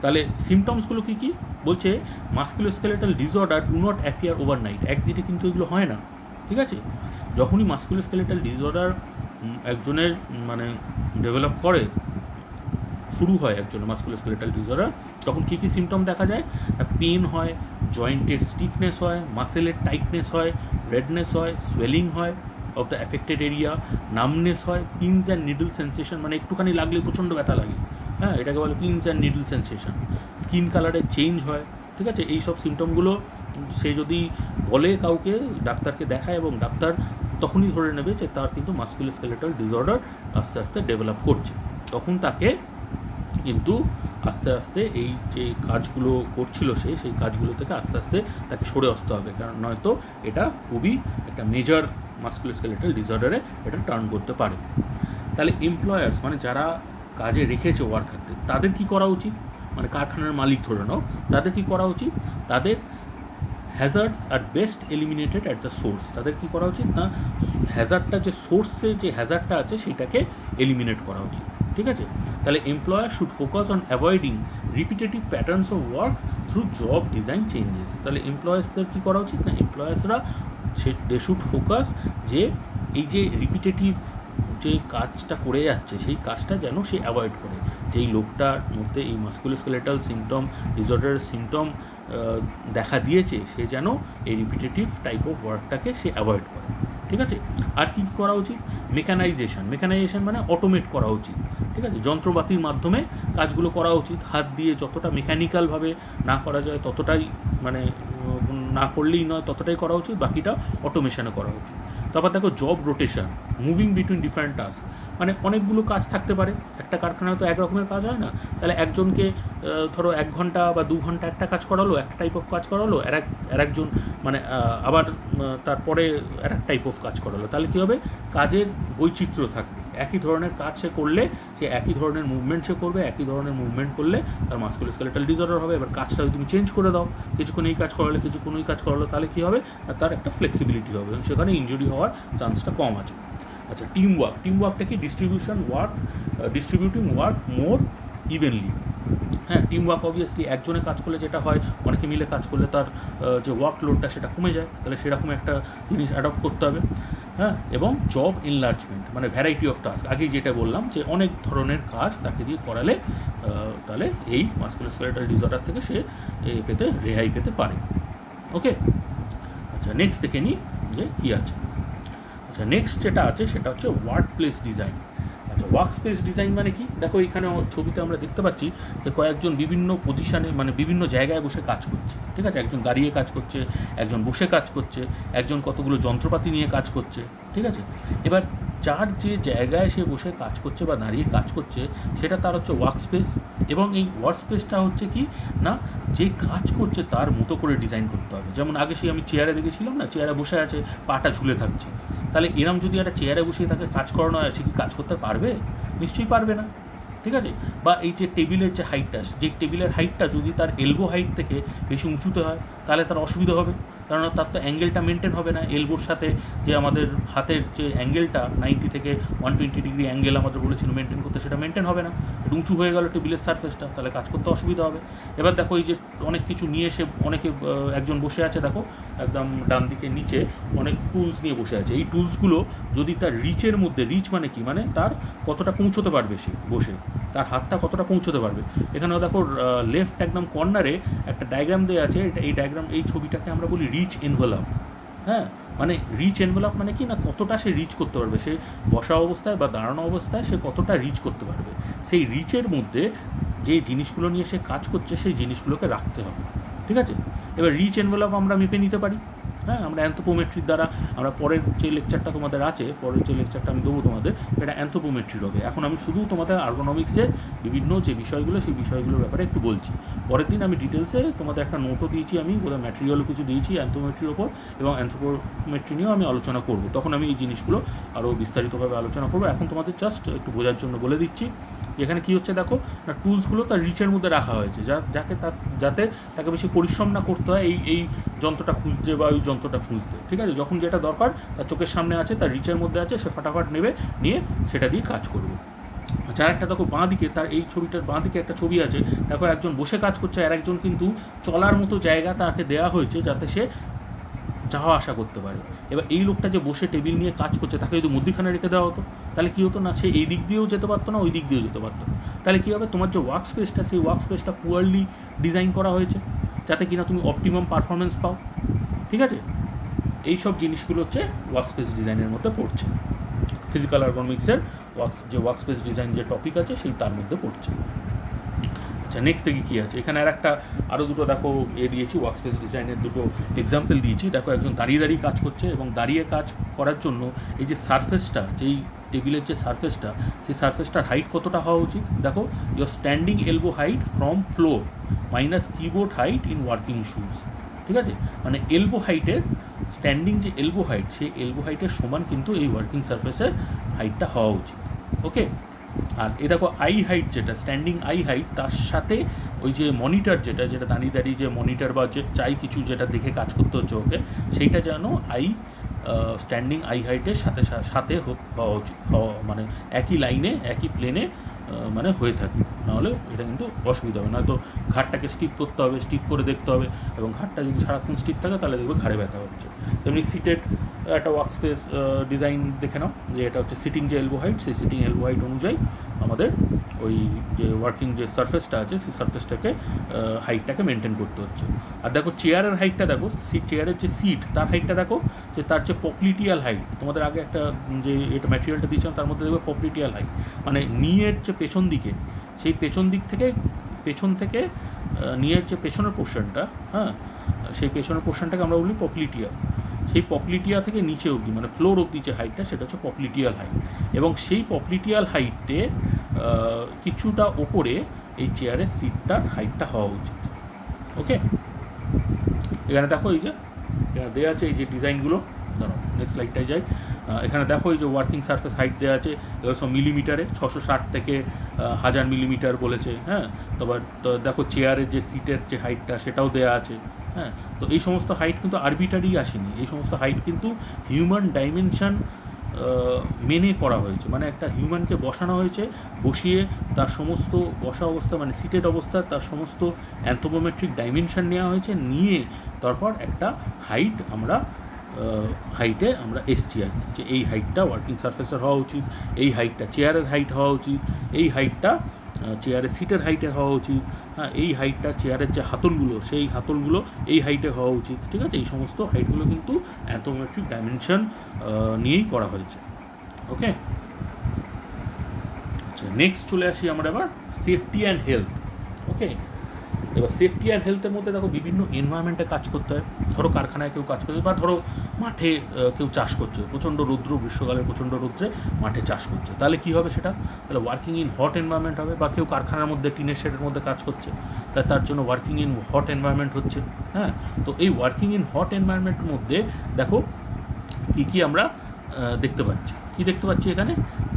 তাহলে সিমটমসগুলো কী কী বলছে, musculoskeletal disorder do not appear overnight, একদিনে কিন্তু এগুলো হয় না, ঠিক আছে। যখনই মাসকুলোস্কেলেটাল ডিসঅর্ডার একজনের মানে ডেভেলপ করে, শুরু হয় একজনের মাসকুলোস্কেলেটাল ডিসঅর্ডার, তখন কী কী সিমটম দেখা যায়, পেন হয়, জয়েন্টের স্টিফনেস হয়, মাসেলের টাইটনেস হয়, রেডনেস হয়, সোয়েলিং হয় of the affected area, numbness হয়, পিনস অ্যান্ড নিডল সেন্সেশন, মানে একটুখানি লাগলে প্রচণ্ড ব্যথা লাগে, হ্যাঁ, এটাকে বলে pins and needle sensation, skin কালারের চেঞ্জ হয়, ঠিক আছে। এই সব সিমটমগুলো সে যদি বলে কাউকে, ডাক্তারকে দেখায়, এবং ডাক্তার তখনই ধরে নেবে যে তার কিন্তু মাসকুলোস্কেলেটাল ডিসঅর্ডার আস্তে আস্তে ডেভেলপ করছে, তখন তাকে কিন্তু আস্তে আস্তে এই যে কাজগুলো করছিল সেই কাজগুলো থেকে আস্তে আস্তে তাকে সরে আসতে হবে, কারণ নয়তো এটা খুবই একটা মেজর মাসকুলোস্কেলেটাল ডিসঅর্ডারে এটা টার্ন করতে পারে। তাহলে এমপ্লয়ার্স, মানে যারা কাজে রেখেছে ওয়ার্কারদের, তাদের কি করা উচিত, মানে কারখানার মালিক ধরে নাও, তাদের কি করা উচিত, তাদের hazards are best eliminated at the source, তাদের কী করা উচিত না, হ্যাজার্ডটা যে সোর্সে যে হ্যাজার্ডটা আছে সেইটাকে এলিমিনেট করা উচিত, ঠিক আছে। তাহলে employer should focus on avoiding repetitive patterns of work through job design changes. তাহলে এমপ্লয়ার্সদের কী করা উচিত না, এমপ্লয়ার্সরা দে শুড ফোকাস যে এই যে রিপিটেটিভ যে কাজটা করে যাচ্ছে সেই কাজটা যেন সে অ্যাভয়েড করে, যেই লোকটার মধ্যে এই মাসকুলোস্কেলেটাল সিমটম ডিসঅর্ডারের সিমটম দেখা দিয়েছে, সে যেন এই রিপিটেটিভ টাইপ অফ ওয়ার্কটাকে সে অ্যাভয়েড করে, ঠিক আছে। আর কী করা উচিত, মেকানাইজেশন মানে অটোমেট করা উচিত, ঠিক আছে, যন্ত্রপাতির মাধ্যমে কাজগুলো করা উচিত, হাত দিয়ে যতটা মেকানিক্যালভাবে না করা যায় ততটাই, মানে না করলেই নয় ততটাই করা উচিত, বাকিটা অটোমেশনে করা উচিত। তারপর দেখো job rotation, moving between different task, মানে অনেকগুলো কাজ থাকতে পারে, একটা কারখানায় তো এক রকমের কাজ হয় না, তাহলে একজনকে ধরো 1 ঘন্টা বা 2 ঘন্টা একটা কাজ করালো, একটা টাইপ অফ কাজ করালো, আরেকজন মানে আবার তারপরে আরেক টাইপ অফ কাজ করালো, তাহলে কী হবে, কাজের বৈচিত্র্য থাকবে। একই ধরনের কাজ সে করলে সে একই ধরনের মুভমেন্ট সে করবে, একই ধরনের মুভমেন্ট করলে তার মাসকুলোস্কেলেটাল ডিসঅর্ডার হবে। এবার কাজটা যদি তুমি চেঞ্জ করে দাও, কিছুক্ষণ এই কাজ করালে কিছুক্ষণ ওই কাজ করালো, তাহলে কী হবে, তার একটা ফ্লেক্সিবিলিটি হবে এবং সেখানে ইনজুরি হওয়ার চান্সটা কম আছে। আচ্ছা, টিমওয়ার্কটা কি, ডিস্ট্রিবিউটিং ওয়ার্ক মোর ইভেনলি। হ্যাঁ, টিমওয়ার্ক অবভিয়াসলি একজনে কাজ করলে যেটা হয়, অনেকে মিলে কাজ করলে তার যে ওয়ার্কলোডটা সেটা কমে যায়, তাহলে সেরকম একটা জিনিস অ্যাডপ্ট করতে হবে। হ্যাঁ, এবং জব এনলার্জমেন্ট মানে ভ্যারাইটি অফ টাস্ক, আগেই যেটা বললাম যে অনেক ধরনের কাজ তাকে দিয়ে করালে তাহলে এই মাসকুলোস্কেলেটাল ডিসঅর্ডার থেকে সে রেহাই পেতে পারে। ওকে, আচ্ছা নেক্সট দেখে নিই যে কী আছে। আচ্ছা, নেক্সট যেটা আছে সেটা হচ্ছে ওয়ার্ক প্লেস ডিজাইন। আচ্ছা, ওয়ার্ক স্পেস ডিজাইন মানে কি, দেখো এখানে ছবিতে আমরা দেখতে পাচ্ছি যে কয়েকজন বিভিন্ন পজিশানে মানে বিভিন্ন জায়গায় বসে কাজ করছে, ঠিক আছে, একজন দাঁড়িয়ে কাজ করছে, একজন বসে কাজ করছে, একজন কতগুলো যন্ত্রপাতি নিয়ে কাজ করছে, ঠিক আছে। এবার যার যে জায়গায় সে বসে কাজ করছে বা দাঁড়িয়ে কাজ করছে সেটা তার হচ্ছে ওয়ার্ক স্পেস, এবং এই ওয়ার্ক স্পেসটা হচ্ছে কি না, যে কাজ করছে তার মতো করে ডিজাইন করতে হবে। যেমন আগে আমি চেয়ারে দেখেছিলাম না, চেয়ারে বসে আছে, পাটা ঝুলে থাকছে, তাহলে এরম যদি একটা চেয়ারে বসিয়ে তাকে কাজ করানো হয়, সে কি কাজ করতে পারবে? নিশ্চয়ই পারবে না, ঠিক আছে। বা এই যে টেবিলের যে টেবিলের হাইটটা যদি তার এলবো হাইট থেকে বেশি উঁচুতে হয় তাহলে তার অসুবিধা হবে, কারণ তার তো অ্যাঙ্গেলটা মেনটেন হবে না, এলবোর সাথে যে আমাদের হাতের যে অ্যাঙ্গেলটা 90 থেকে 120 ডিগ্রি অ্যাঙ্গেল আমাদের বলেছিল মেনটেন করতে, সেটা মেনটেন হবে না, একটু উঁচু হয়ে গেল টেবিলের সারফেসটা, তাহলে কাজ করতে অসুবিধা হবে। এবার দেখো এই যে অনেক কিছু নিয়ে এসে অনেকে একজন বসে আছে, দেখো একদম ডান দিকে নিচে অনেক টুলস নিয়ে বসে আছে। এই টুলসগুলো যদি তার রিচের মধ্যে, রিচ মানে কি, মানে তার কতটা পৌঁছতে পারবে সে বসে, তার হাতটা কতটা পৌঁছতে পারবে। এখানেও দেখো লেফট একদম কর্নারে একটা ডায়াগ্রাম দেওয়া আছে, এই ডায়াগ্রাম, এই ছবিটাকে আমরা বলি রিচ এনভেলপ। হ্যাঁ, মানে রিচ এনভেলপ মানে কি না, কতটা সে রিচ করতে পারবে, সে বসা অবস্থায় বা দাঁড়ানো অবস্থায় সে কতটা রিচ করতে পারবে। সেই রিচের মধ্যে যে জিনিসগুলো নিয়ে সে কাজ করছে সেই জিনিসগুলোকে রাখতে হবে, ঠিক আছে। এবার রিচ এনভেলপ আমরা মেপে নিতে পারি, হ্যাঁ, আমরা অ্যান্থ্রোপোমেট্রির দ্বারা, আমরা পরের যে লেকচারটা তোমাদের আছে, পরের যে লেকচারটা আমি দেবো তোমাদের, এটা অ্যান্থ্রোপোমেট্রির হবে। এখন আমি শুধু তোমাদের আর্গোনমিক্সের বিভিন্ন যে বিষয়গুলো, সেই বিষয়গুলোর ব্যাপারে একটু বলছি। পরের দিন আমি ডিটেলসে তোমাদের একটা নোটও দিয়েছি, আমি বোধহয় ম্যাটেরিয়ালও কিছু দিয়েছি অ্যান্থ্রোপোমেট্রির ওপর, এবং অ্যান্থ্রোপোমেট্রি নিয়েও আমি আলোচনা করব। তখন আমি এই জিনিসগুলো আরও বিস্তারিতভাবে আলোচনা করবো। এখন তোমাদের জাস্ট একটু বোঝার জন্য বলে দিচ্ছি। এখানে কী হচ্ছে দেখো না, টুলসগুলো তার রিচের মধ্যে রাখা হয়েছে, যাতে তাকে বেশি পরিশ্রম না করতে হয় এই যন্ত্রটা খুঁজতে বা ওই যন্ত্রটা খুঁজতে, ঠিক আছে। যখন যেটা দরকার তার চোখের সামনে আছে, তার রিচের মধ্যে আছে, সে ফাটাফাট নিয়ে সেটা দিয়ে কাজ করবে। আচ্ছা, একটা দেখো বাঁ দিকে, তার এই ছবিটার বাঁ দিকে একটা ছবি আছে, দেখো একজন বসে কাজ করছে আর একজন কিন্তু চলার মতো জায়গা তাকে দেওয়া হয়েছে যাতে সে যাওয়া আসা করতে পারে। এবার এই লোকটা যে বসে টেবিল নিয়ে কাজ করছে, তাকে যদি মধ্যিখানে রেখে দেওয়া হতো, তাহলে কী হতো না, সে এই দিক দিয়েও যেতে পারতো না, ওই দিক দিয়েও যেতে পারতো না। তাহলে কী হবে, তোমার যে ওয়ার্ক স্পেসটা, সেই ওয়ার্ক স্পেসটা পুয়ারলি ডিজাইন করা হয়েছে যাতে কিনা তুমি অপটিমাম পারফরমেন্স পাও, ঠিক আছে। এই সব জিনিসগুলো হচ্ছে ওয়ার্ক স্পেস ডিজাইনের মধ্যে পড়ছে, ফিজিক্যাল আর্গোনমিক্সের ওয়ার্ক স্পেস ডিজাইন যে টপিক আছে সেই তার মধ্যে পড়ছে। আচ্ছা, নেক্সট থেকে কী আছে, এখানে আরও দুটো দেখো দিয়েছি, ওয়ার্ক স্পেস ডিজাইনের দুটো এক্সাম্পল দিয়েছি। দেখো একজন দাঁড়িয়ে কাজ করছে, এবং দাঁড়িয়ে কাজ করার জন্য এই যে সারফেসটা, যেই টেবিলের যে সারফেসটা, সেই সারফেসটার হাইট কতটা হওয়া উচিত। দেখো, your standing elbow height from floor minus keyboard height in working shoes, ঠিক আছে। মানে এলবো হাইটের, স্ট্যান্ডিং যে এলবো হাইট, সেই এলবো হাইটের সমান কিন্তু এই ওয়ার্কিং সারফেসের হাইটটা হওয়া উচিত, ওকে। আর এ দেখো আই হাইট, যেটা স্ট্যান্ডিং আই হাইট, তার সাথে ওই যে মনিটর, যেটা দাঁড়িয়ে যে মনিটর বা যে চাই কিছু যেটা দেখে কাজ করতে হচ্ছে ওকে, সেইটা যেন স্ট্যান্ডিং আই হাইটের সাথে হওয়া উচিত, মানে একই লাইনে একই প্লেনে মানে হয়ে থাকে, নাহলে এটা কিন্তু অসুবিধা হবে। নয়তো ঘাটটাকে স্টিফ করতে হবে, স্টিফ করে দেখতে হবে, এবং ঘাটটা যদি সারাক্ষণ স্টিফ থাকে তাহলে দেখবে ঘাড়ে ব্যথা হচ্ছে। তেমনি সিটেড একটা ওয়ার্ক স্পেস ডিজাইন দেখে নাও, যে এটা হচ্ছে সিটিং যে এলবো হাইট, সেই সিটিং এলবো হাইট অনুযায়ী আমাদের ওই যে ওয়ার্কিং যে সারফেসটা আছে, সেই সারফেসটাকে হাইটটাকে মেনটেন করতে হচ্ছে। আর দেখো চেয়ারের হাইটটা দেখো, চেয়ারের যে সিট তার হাইটটা দেখো, যে তার যে পপলিটিয়াল হাইট, তোমাদের আগে একটা যে এটা ম্যাটেরিয়ালটা দিয়েছিলাম তার মধ্যে দেখবে পপলিটিয়াল হাইট, মানে নিয়ের যে পেছন দিকে, সেই পেছন থেকে নিয়ের যে পেছনের পোর্শনটা, হ্যাঁ, সেই পেছনের পোর্শনটাকে আমরা বলি পপলিটিয়া। সেই পপলিটিয়া থেকে নিচে অবধি, মানে ফ্লোর অবধি যে হাইটটা, সেটা হচ্ছে পপলিটিয়াল হাইট। এবং সেই পপলিটিয়াল হাইটে কিছুটা ওপরে এই চেয়ারের সিটটার হাইটটা হওয়া উচিত, ওকে। এখানে দেখো এই যে দেওয়া আছে এই যে ডিজাইনগুলো, ধরো নেক্সট স্লাইডটাই যাই। এখানে দেখো এই যে ওয়ার্কিং সারফেস হাইট দেওয়া আছে, এগুলো সব মিলিমিটারে, 660 থেকে 1000 মিলিমিটার বলেছে, হ্যাঁ। তো দেখো চেয়ারের যে সিটের যে হাইটটা সেটাও দেওয়া আছে, হ্যাঁ। তো এই সমস্ত হাইট কিন্তু আরবিটারি আসেনি, এই সমস্ত হাইট কিন্তু হিউম্যান ডাইমেনশন মেনে করা হয়েছে, মানে একটা হিউম্যানকে বসানো হয়েছে, বসিয়ে তার সমস্ত বসা অবস্থা, মানে সিটেড অবস্থা, তার সমস্ত অ্যান্থ্রোপোমেট্রিক ডাইমেনশন নেওয়া হয়েছে, নিয়ে তারপর একটা হাইটে আমরা এসছি আর কি, যে এই হাইটটা ওয়ার্কিং সারফেসের হওয়া উচিত, এই হাইটটা চেয়ারের হাইট হওয়া উচিত, এই হাইটটা চেয়ারের সিটের হাইটের হওয়া উচিত, হ্যাঁ, এই হাইটটা চেয়ারের যে হাতলগুলো, সেই হাতলগুলো এই হাইটে হওয়া উচিত, ঠিক আছে। এই সমস্ত হাইটগুলো কিন্তু অ্যান্থ্রোপোমেট্রিক ডাইমেনশন নিয়েই করা হয়েছে, ওকে। আচ্ছা, নেক্সট চলে আসি আমরা এবার সেফটি অ্যান্ড হেলথ, ওকে। এবার সেফটি অ্যান্ড হেলথের মধ্যে দেখো বিভিন্ন এনভায়রনমেন্টে কাজ করতে হয়। ধরো কারখানায় কেউ কাজ করছে, বা ধরো মাঠে কেউ চাষ করছে, প্রচণ্ড রৌদ্র, গ্রীষ্মকালের প্রচণ্ড রৌদ্রে মাঠে চাষ করছে, তাহলে কী হবে সেটা, তাহলে ওয়ার্কিং ইন হট এনভায়রনমেন্ট হবে। বা কেউ কারখানার মধ্যে টিনের শেডের মধ্যে কাজ করছে, তাহলে তার জন্য ওয়ার্কিং ইন হট এনভায়রনমেন্ট হচ্ছে, হ্যাঁ। তো এই ওয়ার্কিং ইন হট এনভায়রনমেন্টের মধ্যে দেখো কী আমরা দেখতে পাচ্ছি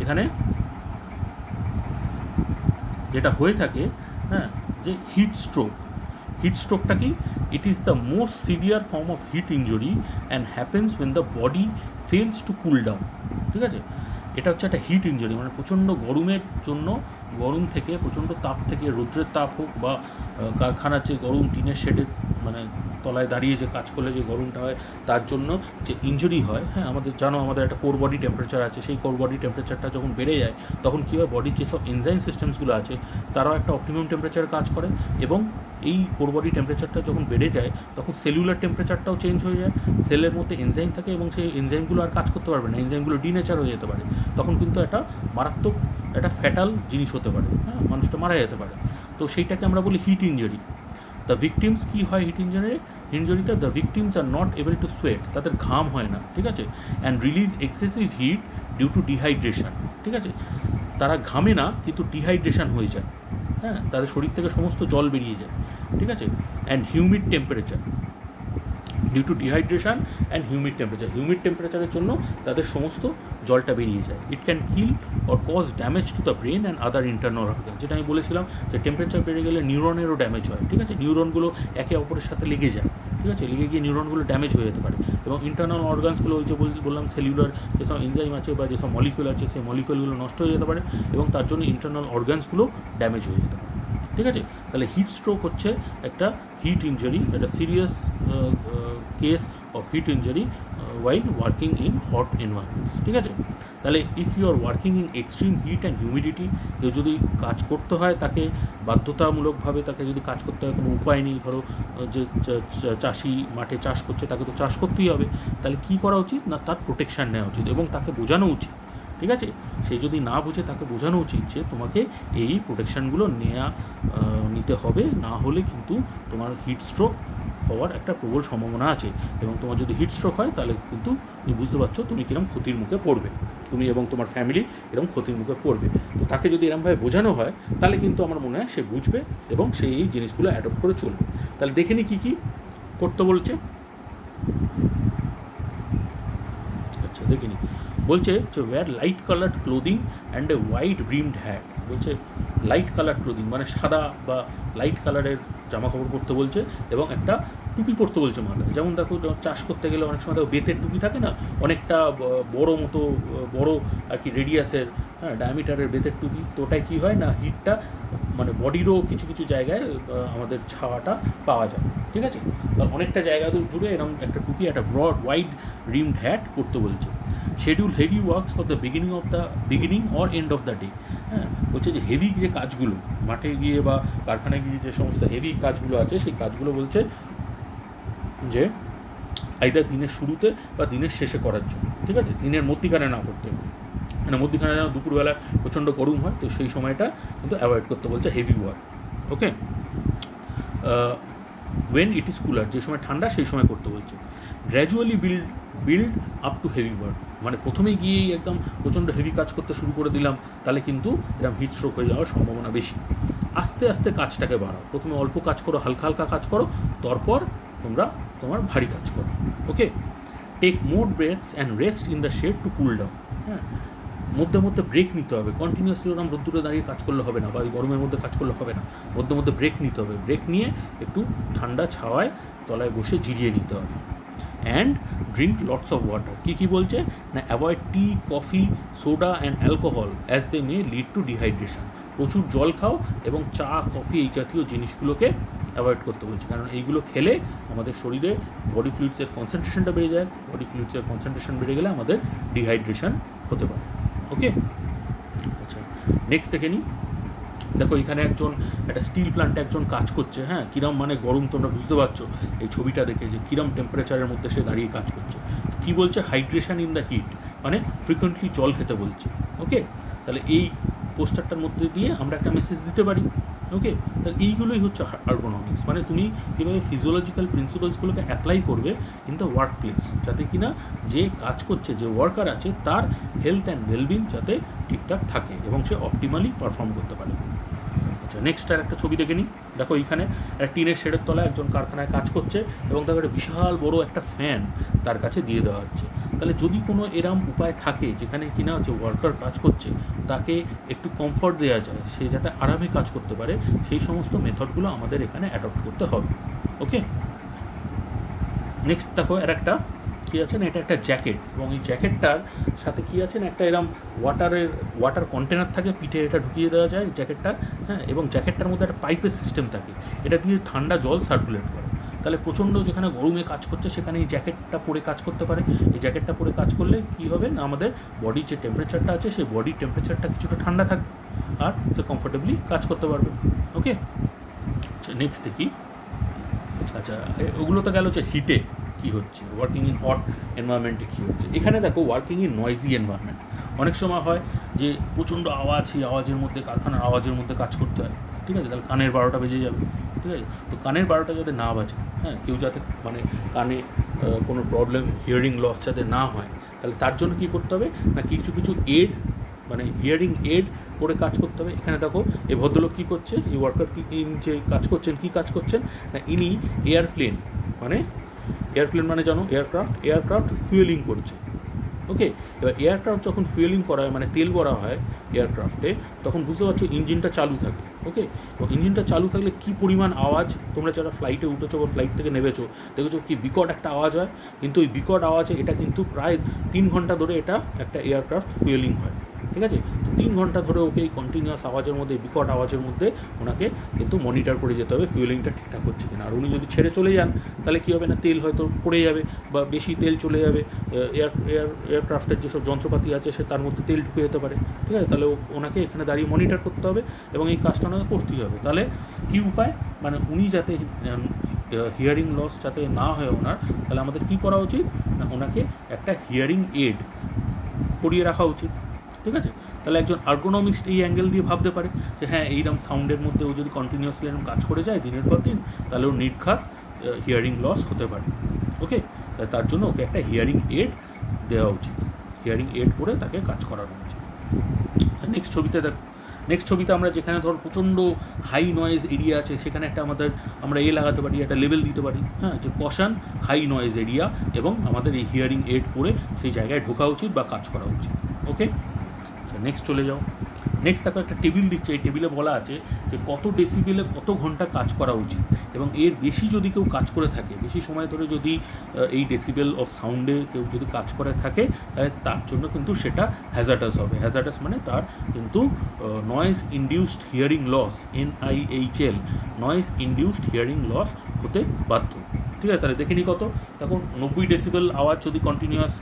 এখানে যেটা হয়ে থাকে, হ্যাঁ, যে হিট স্ট্রোকটা কি, It is the most severe form of heat injury and happens when the body fails to cool down. ঠিক আছে, এটা হচ্ছে একটা হিট ইঞ্জুরি, মানে প্রচণ্ড গরমের জন্য, গরম থেকে, প্রচণ্ড তাপ থেকে, রৌদ্রের তাপ হোক বা কারখানার যে গরম টিনের শেডের মানে তলায় দাঁড়িয়ে যে কাজ করলে যে গরমটা হয় তার জন্য যে ইঞ্জুরি হয়। হ্যাঁ, আমাদের জানো আমাদের একটা কোর বডি টেম্পারেচার আছে, সেই কোর বডি টেম্পারেচারটা যখন বেড়ে যায় তখন কী হয়, বডির যেসব এনজাইম সিস্টেমসগুলো আছে তারাও একটা অপটিমাম টেম্পারেচারে কাজ করে, এবং এই কোর বডি টেম্পারেচারটা যখন বেড়ে যায় তখন সেলুলার টেম্পারেচারটাও চেঞ্জ হয়ে যায়। সেলের মধ্যে এনজাইম থাকে এবং সেই এনজাইমগুলো আর কাজ করতে পারবে না, এনজাইমগুলো ডিনেচার হয়ে যেতে পারে, তখন কিন্তু একটা মারাত্মক একটা ফ্যাটাল জিনিস হতে পারে, হ্যাঁ, মানুষটা মারা যেতে পারে। তো সেইটাকে আমরা বলি হিট ইঞ্জুরি। দ্য ভিকটিমস কী হয় হিট ইঞ্জুরিতে, the victims are not able to sweat, তাদের ঘাম হয় না, ঠিক আছে, and release excessive heat due to dehydration, ঠিক আছে, তারা ঘামে না কিন্তু ডিহাইড্রেশন হয়ে যায়, হ্যাঁ, তাদের শরীর থেকে সমস্ত জল বেরিয়ে যায়, ঠিক আছে, and humid temperature, due to dehydration and humid temperature, humid টেম্পারেচারের জন্য তাদের সমস্ত জলটা বেরিয়ে যায়। It can kill or cause damage to the brain and other internal organ, যেটা আমি বলেছিলাম যে টেম্পারেচার বেড়ে গেলে নিউরনেরও ড্যামেজ হয়, ঠিক আছে, নিউরনগুলো একে অপরের সাথে লেগে যায়, ঠিক আছে, লেগে গিয়ে নিউরনগুলো ড্যামেজ হয়ে যেতে পারে, এবং ইন্টারনাল অর্গানসগুলো ওই যে বললাম সেলুলার যেসব এনজাইম আছে বা যেসব মলিকুল আছে সেই মলিকুলগুলো নষ্ট হয়ে যেতে পারে এবং তার জন্য ইন্টারনাল অর্গানসগুলো ড্যামেজ হয়ে যেতে পারে, ঠিক আছে। তাহলে হিট স্ট্রোক হচ্ছে একটা হিট ইঞ্জুরি, একটা serious case of heat injury while working in hot environments, ঠিক আছে। তাহলে if you are working in extreme heat and humidity, কেউ যদি কাজ করতে হয় তাকে বাধ্যতামূলকভাবে তাকে যদি কাজ করতে হয়, কোনো উপায় নেই, ধরো যে চাষি মাঠে চাষ করছে তাকে তো চাষ করতেই হবে, তাহলে কী করা উচিত না, তার প্রোটেকশান নেওয়া উচিত এবং তাকে বোঝানো উচিত, ঠিক আছে, সে যদি না বুঝে তাকে বোঝানো উচিত যে তোমাকে এই প্রোটেকশানগুলো নিতে হবে, না হলে কিন্তু তোমার হিট স্ট্রোক হওয়ার একটা প্রবল সম্ভাবনা আছে, এবং তোমার যদি হিট স্ট্রোক হয় তাহলে কিন্তু তুমি বুঝতে পারছো তুমি কীরকম ক্ষতির মুখে পড়বে, তুমি এবং তোমার ফ্যামিলি এরকম ক্ষতির মুখে পড়বে। তো তাকে যদি এরকমভাবে বোঝানো হয় তাহলে কিন্তু আমার মনে হয় সে বুঝবে এবং সে এই জিনিসগুলো অ্যাডপ্ট করে চলবে। তাহলে দেখে নি কী কী করতে বলছে, আচ্ছা দেখে নি, বলছে যে wear light coloured clothing and a white brimmed hat, বলছে লাইট কালার ক্লোদিং মানে সাদা বা লাইট কালারের জামা কাপড় পরতে বলছে এবং একটা টুপি পরতে বলছে মাথায়। যেমন দেখো যখন চাষ করতে গেলে অনেক সময় দেখো বেতের টুপি থাকে না, অনেকটা বড় মতো বড় আর কি রেডিয়াসের, হ্যাঁ, ডায়ামিটারের বেতের টুপি, তো ওটাই কী হয় না হিটটা মানে বডিরও কিছু কিছু জায়গায় আমাদের ছাওয়াটা পাওয়া যায়, ঠিক আছে, তার অনেকটা জায়গা জুড়ে এরকম একটা টুপি, একটা ব্রড ওয়াইড রিমড হ্যাট করতে বলছে। Schedule heavy works for the beginning or end of the day, হ্যাঁ, বলছে যে হেভি যে কাজগুলো মাঠে গিয়ে বা কারখানায় গিয়ে যে সমস্ত হেভি কাজগুলো আছে সেই কাজগুলো বলছে যে আইদার দিনের শুরুতে বা দিনের শেষে করার জন্য, ঠিক আছে, দিনের মধ্যিখানে না করতে, মানে মধ্যিখানে যেন দুপুরবেলা প্রচণ্ড গরম হয় তো সেই সময়টা কিন্তু অ্যাভয়েড করতে বলছে heavy work, okay. When it is cooler, যে সময় ঠান্ডা সেই সময় করতে বলছে। Gradually build up to heavy work, মানে প্রথমে গিয়েই একদম প্রচণ্ড হেভি কাজ করতে শুরু করে দিলাম তাহলে কিন্তু এরকম হিট স্ট্রোক হয়ে যাওয়ার সম্ভাবনা বেশি। আস্তে আস্তে কাজটাকে বাড়াও, প্রথমে অল্প কাজ করো, হালকা হালকা কাজ করো, তারপর তোমার ভারী কাজ করো, okay. Take more breaks and rest in the shade to cool down, হ্যাঁ, মধ্যে মধ্যে ব্রেক নিতে হবে, কন্টিনিউয়াসলি ওরকম রোদ্দুরে দাঁড়িয়ে কাজ করলে হবে না বা ওই গরমের মধ্যে কাজ করলে হবে না, মধ্যে মধ্যে ব্রেক নিতে হবে, ব্রেক নিয়ে একটু ঠান্ডা ছাওয়ায় তলায় বসে জিরিয়ে নিতে হবে। And drink lots of water, কী বলছে না, avoid tea, coffee, soda and alcohol as they may lead to dehydration, প্রচুর জল খাও এবং চা, কফি এই জাতীয় জিনিসগুলোকে অ্যাভয়েড করতে বলছে, কারণ এইগুলো খেলে আমাদের শরীরে বডি ফ্লুইডসের কনসেন্ট্রেশনটা বেড়ে যায়, বডি ফ্লুইডসের কনসেন্ট্রেশন বেড়ে গেলে আমাদের ডিহাইড্রেশন হতে পারে, ওকে। আচ্ছা নেক্সট দেখে নিই, দেখো এখানে একটা স্টিল প্ল্যান্টে একজন কাজ করছে, হ্যাঁ, কিরম মানে গরম তোমরা বুঝতে পারছো এই ছবিটা দেখে যে কিরম টেম্পারেচারের মধ্যে সে দাঁড়িয়ে কাজ করছে। কী বলছে, হাইড্রেশন ইন দ্য হিট, মানে ফ্রিকোয়েন্টলি জল খেতে বলছে, ওকে। তাহলে এই পোস্টারটার মধ্যে দিয়ে আমরা একটা মেসেজ দিতে পারি, ওকে। তাহলে এইগুলোই হচ্ছে আর্গোনমিক্স, মানে তুমি কীভাবে ফিজিওলজিক্যাল প্রিন্সিপালসগুলোকে অ্যাপ্লাই করবে ইন দ্য ওয়ার্ক প্লেস, যাতে কিনা যে কাজ করছে যে ওয়ার্কার আছে তার হেলথ অ্যান্ড ওয়েলবিং যাতে ঠিকঠাক থাকে এবং সে অপটিমালি পারফর্ম করতে পারে। আচ্ছা নেক্সট আর একটা ছবি দেখে নিই, দেখো এইখানে একটা টিনের শেডের তলায় একজন কারখানায় কাজ করছে এবং তাকে একটা বিশাল বড় একটা ফ্যান তার কাছে দিয়ে দেওয়া হচ্ছে। তাহলে যদি কোনো এরম উপায় থাকে যেখানে কিনা যে ওয়ার্কার কাজ করছে তাকে একটু কমফর্ট দেওয়া যায়, সে যাতে আরামে কাজ করতে পারে, সেই সমস্ত মেথডগুলো আমাদের এখানে অ্যাডপ্ট করতে হবে, ওকে। নেক্সট দেখো একটা কী আছে না, এটা একটা জ্যাকেট, এবং এই জ্যাকেটটার সাথে কী আছে না, একটা এরকম ওয়াটার কন্টেনার থাকে, পিঠে এটা ঢুকিয়ে দেওয়া যায় জ্যাকেটটা, হ্যাঁ, এবং জ্যাকেটটার মধ্যে একটা পাইপের সিস্টেম থাকে, এটা দিয়ে ঠান্ডা জল সার্কুলেট করে। তাহলে প্রচণ্ড যেখানে গরমে কাজ করছে সেখানে এই জ্যাকেটটা পরে কাজ করতে পারে। এই জ্যাকেটটা পরে কাজ করলে কী হবে না, আমাদের বডির যে টেম্পারেচারটা আছে সেই বডির টেম্পারেচারটা কিছুটা ঠান্ডা থাকবে, আর সে কমফোর্টেবলি কাজ করতে পারবে। ওকে, নেক্সট দেখি। আচ্ছা, ওগুলো তো গেল হচ্ছে হিটে কী হচ্ছে, ওয়ার্কিং ইন হট এনভায়রনমেন্টে কী হচ্ছে। এখানে দেখো ওয়ার্কিং ইন নয়েজি এনভায়রনমেন্ট। অনেক সময় হয় যে প্রচণ্ড আওয়াজ, সেই আওয়াজের মধ্যে, কারখানার আওয়াজের মধ্যে কাজ করতে হয়, ঠিক আছে, তাহলে কানের 12টা বেজে যাবে, ঠিক আছে। তো কানের 12টা যাতে না বাজে, হ্যাঁ, কেউ যাতে মানে কানে কোনো প্রবলেম, হিয়ারিং লস যাতে না হয়, তাহলে তার জন্য কী করতে হবে না, কিছু কিছু এড মানে হিয়ারিং এড পরে কাজ করতে হবে। এখানে দেখো এই ভদ্রলোক কী করছে, এই ওয়ার্কার যে কাজ করছেন, কী কাজ করছেন না, ইনি এয়ারপ্লেন মানে জানো এয়ারক্রাফট ফুয়েলিং করছে। ওকে, এবার এয়ারক্রাফট যখন ফুয়েলিং করা হয়, মানে তেল ভরা হয় এয়ারক্রাফটে, তখন বুঝতে পারছো ইঞ্জিনটা চালু থাকে। ওকে, এবং ইঞ্জিনটা চালু থাকলে কী পরিমাণ আওয়াজ, তোমরা যারা ফ্লাইটে উঠেছো বা ফ্লাইট থেকে নেমেছো দেখেছো কি বিকট একটা আওয়াজ হয়, কিন্তু ওই বিকট আওয়াজে এটা কিন্তু প্রায় 3 ঘন্টা ধরে এটা একটা এয়ারক্রাফট ফুয়েলিং হয়, ঠিক আছে। তো 3 ঘন্টা ধরে ওকে এই কন্টিনিউয়াস আওয়াজের মধ্যে, বিকট আওয়াজের মধ্যে ওনাকে কিন্তু মনিটর করে যেতে হবে ফুয়েলিংটা ঠিকঠাক হচ্ছে কিনা। আর উনি যদি ছেড়ে চলে যান তাহলে কী হবে না, তেল হয়তো পড়ে যাবে বা বেশি তেল চলে যাবে, এয়ারক্রাফটের যেসব যন্ত্রপাতি আছে সে তার মধ্যে তেল ঢুকে যেতে পারে, ঠিক আছে। তাহলে ওনাকে এখানে দাঁড়িয়ে মনিটর করতে হবে এবং এই কাজটা ওনাকে করতেই হবে। তাহলে কী উপায়, মানে উনি যাতে হিয়ারিং লস যাতে না হয় ওনার, তাহলে আমাদের কী করা উচিত না, ওনাকে একটা হিয়ারিং এড পরিয়ে রাখা উচিত, ঠিক আছে। তাহলে একজন আর্গোনমিক্স এই অ্যাঙ্গেল দিয়ে ভাবতে পারে যে হ্যাঁ, এইরকম সাউন্ডের মধ্যে ও যদি কন্টিনিউয়াসলি এরকম কাজ করে যায় দিনের পর দিন, তাহলে ওর নির্ঘাত হিয়ারিং লস হতে পারে। ওকে, তার জন্য ওকে একটা হিয়ারিং এড দেওয়া উচিত, হিয়ারিং এড পরে তাকে কাজ করানো উচিত। নেক্সট ছবিতে আমরা যেখানে ধর প্রচণ্ড হাই নয়েজ এরিয়া আছে, সেখানে একটা আমরা লাগাতে পারি, একটা লেভেল দিতে পারি, হ্যাঁ, যে কশন হাই নয়েজ এরিয়া, এবং আমাদের এই হিয়ারিং এড পরে সেই জায়গায় ঢোকা উচিত বা কাজ করা উচিত। ওকে, নেক্সট চলে যাও। নেক্সট দেখো একটা টেবিল দিচ্ছে, এই টেবিলে বলা আছে যে কত ডেসিবেলে কত ঘন্টা কাজ করা উচিত, এবং এর বেশি যদি কেউ কাজ করে থাকে, বেশি সময় ধরে যদি এই ডেসিবেল অফ সাউন্ডে কেউ যদি কাজ করে থাকে, তাহলে তার জন্য কিন্তু সেটা হ্যাজার্ডাস হবে। হ্যাজার্ডাস মানে তার কিন্তু noise induced hearing loss, NIHL, noise induced hearing loss হতে বাধ্য, ঠিক আছে। তাহলে দেখে নিই কত, তখন 90 ডেসিবেল আওয়াজ যদি কন্টিনিউয়াস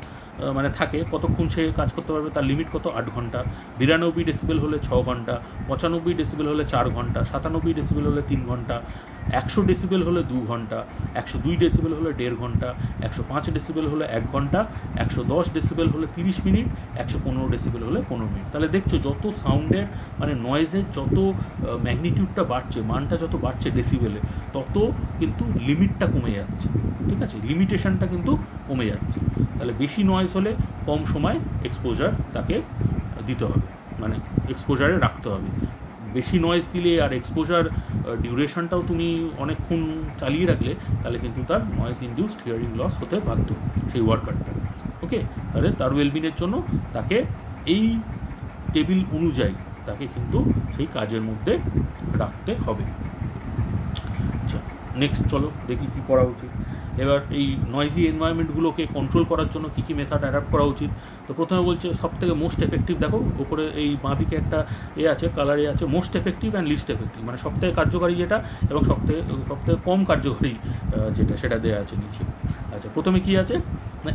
মানে থাকে, কতক্ষণ সে কাজ করতে পারবে, তার লিমিট কত, 8 ঘন্টা। 92 ডেসিবেল হলে 6 ঘন্টা, 95 ডেসিবেল হলে 4 ঘন্টা, 97 ডেসিবেল হলে 3 ঘন্টা, 100 ডেসিবেল হলে 2 ঘন্টা, 102 ডেসিবেল হলে 1.5 ঘন্টা, 105 ডেসিবেল হলে 1 ঘন্টা, 110 ডেসিবেল হলে 30 মিনিট, 115 ডেসিবেল হলে 15 মিনিট। তাহলে দেখছো যত সাউন্ডের মানে নয়েজের যত ম্যাগনিটিউডটা বাড়ছে, মানটা যত বাড়ছে ডেসিবেলে, তত কিন্তু লিমিটটা কমে যাচ্ছে, ঠিক আছে, লিমিটেশনটা কিন্তু কমে যাচ্ছে। তাহলে বেশি নয়েজ হলে কম সময় এক্সপোজার তাকে দিতে হবে, মানে এক্সপোজারে রাখতে হবে। বেশি নয়েজ দিলে আর এক্সপোজার ডিউরেশনটাও তুমি অনেকক্ষণ চালিয়ে রাখলে, তাহলে কিন্তু তার নয়েজ ইনডিউসড হিয়ারিং লস হতে বাধ্য সেই ওয়ার্কারটা। ওকে, তাহলে তার ওয়েলবিনের জন্য তাকে এই টেবিল অনুযায়ী তাকে কিন্তু সেই কাজের মধ্যে রাখতে হবে। আচ্ছা, নেক্সট চলো দেখি কী করা উচিত। এবার এই নয়েজি এনভায়রনমেন্টগুলোকে কন্ট্রোল করার জন্য কী কী মেথড অ্যাডাপ্ট করা উচিত। তো প্রথমে বলছে সবথেকে মোস্ট এফেক্টিভ, দেখো ওপরে এই বাঁ দিকে একটা আছে কালারে আছে most effective and least effective, মানে সবথেকে কার্যকারী যেটা এবং সবথেকে কম কার্যকারী যেটা, সেটা দেওয়া আছে নিচে। আচ্ছা, প্রথমে কী আছে না,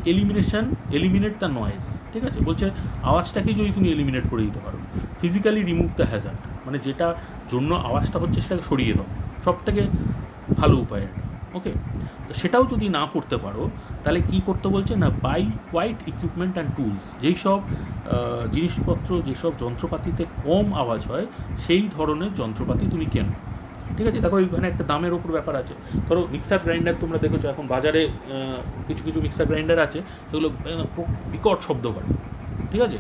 এলিমিনেট দ্য নয়েজ, ঠিক আছে। বলছে আওয়াজটাকেই যদি তুমি এলিমিনেট করে দিতে পারো, ফিজিক্যালি রিমুভ দ্য হ্যাজার্ড, মানে যেটা জন্য আওয়াজটা হচ্ছে সেটাকে সরিয়ে দাও, সবথেকে ভালো উপায়। ওকে, তো সেটাও যদি না করতে পারো, তাহলে কী করতে বলছে না, buy quiet equipment and tools, যেই সব জিনিসপত্র, যেসব যন্ত্রপাতিতে কম আওয়াজ হয় সেই ধরনের যন্ত্রপাতি তুমি কেনো, ঠিক আছে। দেখো এখানে একটা দামের ওপর ব্যাপার আছে। ধরো মিক্সার গ্রাইন্ডার তোমরা দেখেছো, এখন বাজারে কিছু কিছু মিক্সার গ্রাইন্ডার আছে সেগুলো বিকট শব্দ করে, ঠিক আছে।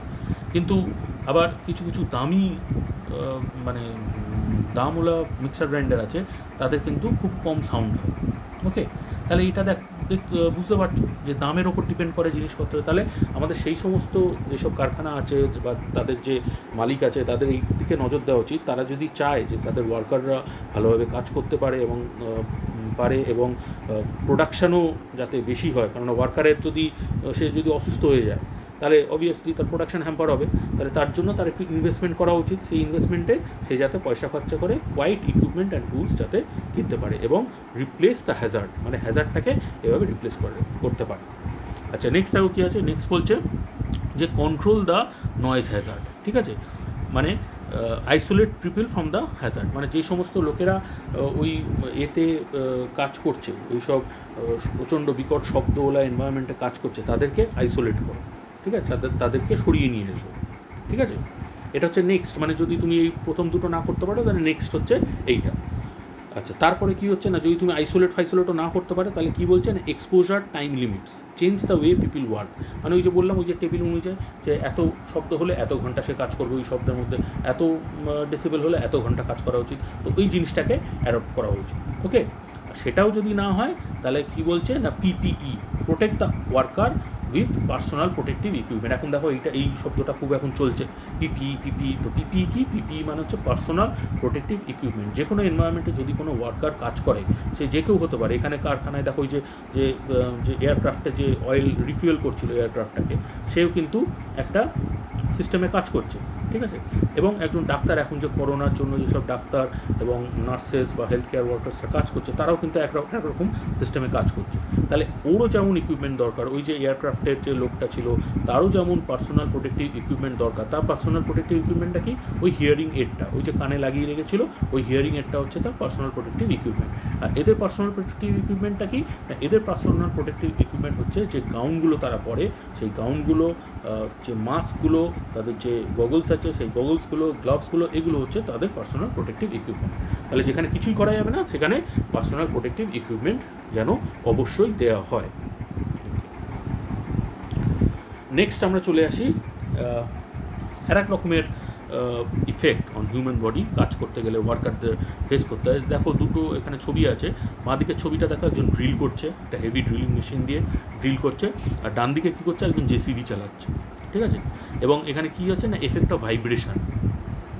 কিন্তু আবার কিছু কিছু দামি মানে দামওয়ালা মিক্সার গ্রাইন্ডার আছে, তাদের কিন্তু খুব কম সাউন্ড হয়। ওকে, তাহলে এটা বুঝতে পারছো যে দামের ওপর ডিপেন্ড করে জিনিসপত্র। তাহলে আমাদের সেই সমস্ত যেসব কারখানা আছে বা তাদের যে মালিক আছে তাদের এই দিকে নজর দেওয়া উচিত। তারা যদি চায় যে তাদের ওয়ার্কাররা ভালোভাবে কাজ করতে পারে এবং প্রোডাকশানও যাতে বেশি হয়, কারণ ওয়ার্কারের সে যদি অসুস্থ হয়ে যায় তাহলে অবভিয়াসলি তার প্রোডাকশান হ্যাম্পার হবে। তাহলে তার জন্য তার একটু ইনভেস্টমেন্ট করা উচিত। সেই ইনভেস্টমেন্টে সে যাতে পয়সা খরচা করে কোয়াইট ইকুইপমেন্ট অ্যান্ড টুলস যাতে কিনতে পারে এবং রিপ্লেস দ্য হ্যাজার্ড, মানে হ্যাজার্ডটাকে এভাবে রিপ্লেস করতে পারে। আচ্ছা, নেক্সট দেখো কী আছে। নেক্সট বলছে যে কন্ট্রোল দ্য নয়েজ হ্যাজার্ড। ঠিক আছে, মানে isolate people from the Hazard, মানে যে সমস্ত লোকেরা ওই এতে কাজ করছে, ওই সব প্রচণ্ড বিকট শব্দওয়ালা এনভায়রনমেন্টে কাজ করছে, তাদেরকে আইসোলেট করো। ঠিক আছে, তাদেরকে সরিয়ে নিয়ে এসো। ঠিক আছে, এটা হচ্ছে নেক্সট, মানে যদি তুমি এই প্রথম দুটো না করতে পারো তাহলে নেক্সট হচ্ছে এইটা। আচ্ছা, তারপরে কী হচ্ছে না, যদি তুমি আইসোলেটও না করতে পারো তাহলে কী বলছে না, exposure time limits, change the way people work. মানে ওই যে বললাম, ওই যে টেবিল অনুযায়ী যে এত শব্দ হলে এত ঘন্টা সে কাজ করবে, ওই শব্দের মধ্যে এত ডেসিবেল হলে এত ঘন্টা কাজ করা উচিত, তো ওই জিনিসটাকে অ্যাডপ্ট করা উচিত। ওকে, সেটাও যদি না হয় তাহলে কী বলছে না, PPE, protect the worker with personal protective equipment. এখন দেখো এই শব্দটা খুব এখন চলছে, পিপিই। তো পিপিই কি? পিপিই মানে হচ্ছে পার্সোনাল প্রোটেক্টিভ ইকুইপমেন্ট। যে কোনো এনভায়রনমেন্টে যদি কোনো ওয়ার্কার কাজ করে, সে যে কেউ হতে পারে। এখানে কারখানায় দেখো যে এয়ারক্রাফটে যে অয়েল রিফুয়েল করছিল এয়ারক্রাফটটাকে, সেও কিন্তু একটা সিস্টেমে কাজ করছে। ঠিক আছে, এবং একজন ডাক্তার, এখন যে করোনার জন্য যেসব ডাক্তার এবং নার্সেস বা হেলথ কেয়ার ওয়ার্কার্সরা কাজ করছে, তারাও কিন্তু একরকম সিস্টেমে কাজ করছে। তাহলে ওরও যেমন ইকুইপমেন্ট দরকার, ওই যে এয়ারক্রাফটের যে লোকটা ছিল তারও যেমন পার্সোনাল প্রোটেক্টিভ ইকুইপমেন্ট দরকার। তার পার্সোনাল প্রোটেক্টিভ ইকুইপমেন্টটা কি? ওই হিয়ারিং এডটা, ওই যে কানে লাগিয়ে রেখেছিল, ওই হিয়ারিং এডটা হচ্ছে তার পার্সোনাল প্রোটেক্টিভ ইকুইপমেন্ট। আর এদের পার্সোনাল প্রোটেক্টিভ ইকুইপমেন্টটা কি? এদের পার্সোনাল প্রোটেক্টিভ ইকুইপমেন্ট হচ্ছে যে গাউনগুলো তারা পরে, সেই গাউনগুলো, যে মাস্কগুলো, তাদের যে গগলস আছে সেই গগলসগুলো, গ্লাভসগুলো, এগুলো হচ্ছে তাদের পার্সোনাল প্রোটেক্টিভ ইকুইপমেন্ট। তাহলে যেখানে কিছুই করা যাবে না সেখানে পার্সোনাল প্রোটেক্টিভ ইকুইপমেন্ট যেন অবশ্যই দেওয়া হয়। নেক্সট আমরা চলে আসি আর এক রকমের ইফেক্ট অন হিউম্যান বডি কাজ করতে গেলে ওয়ার্কারদের ফেস করতে হয়। দেখো দুটো এখানে ছবি আছে, বাঁ দিকের ছবিটা দেখো একজন ড্রিল করছে, একটা হেভি ড্রিলিং মেশিন দিয়ে ড্রিল করছে, আর ডান দিকে কী করছে, একজন জেসিবি চালাচ্ছে। ঠিক আছে, এবং এখানে কী হচ্ছে না, এফেক্ট অফ ভাইব্রেশন।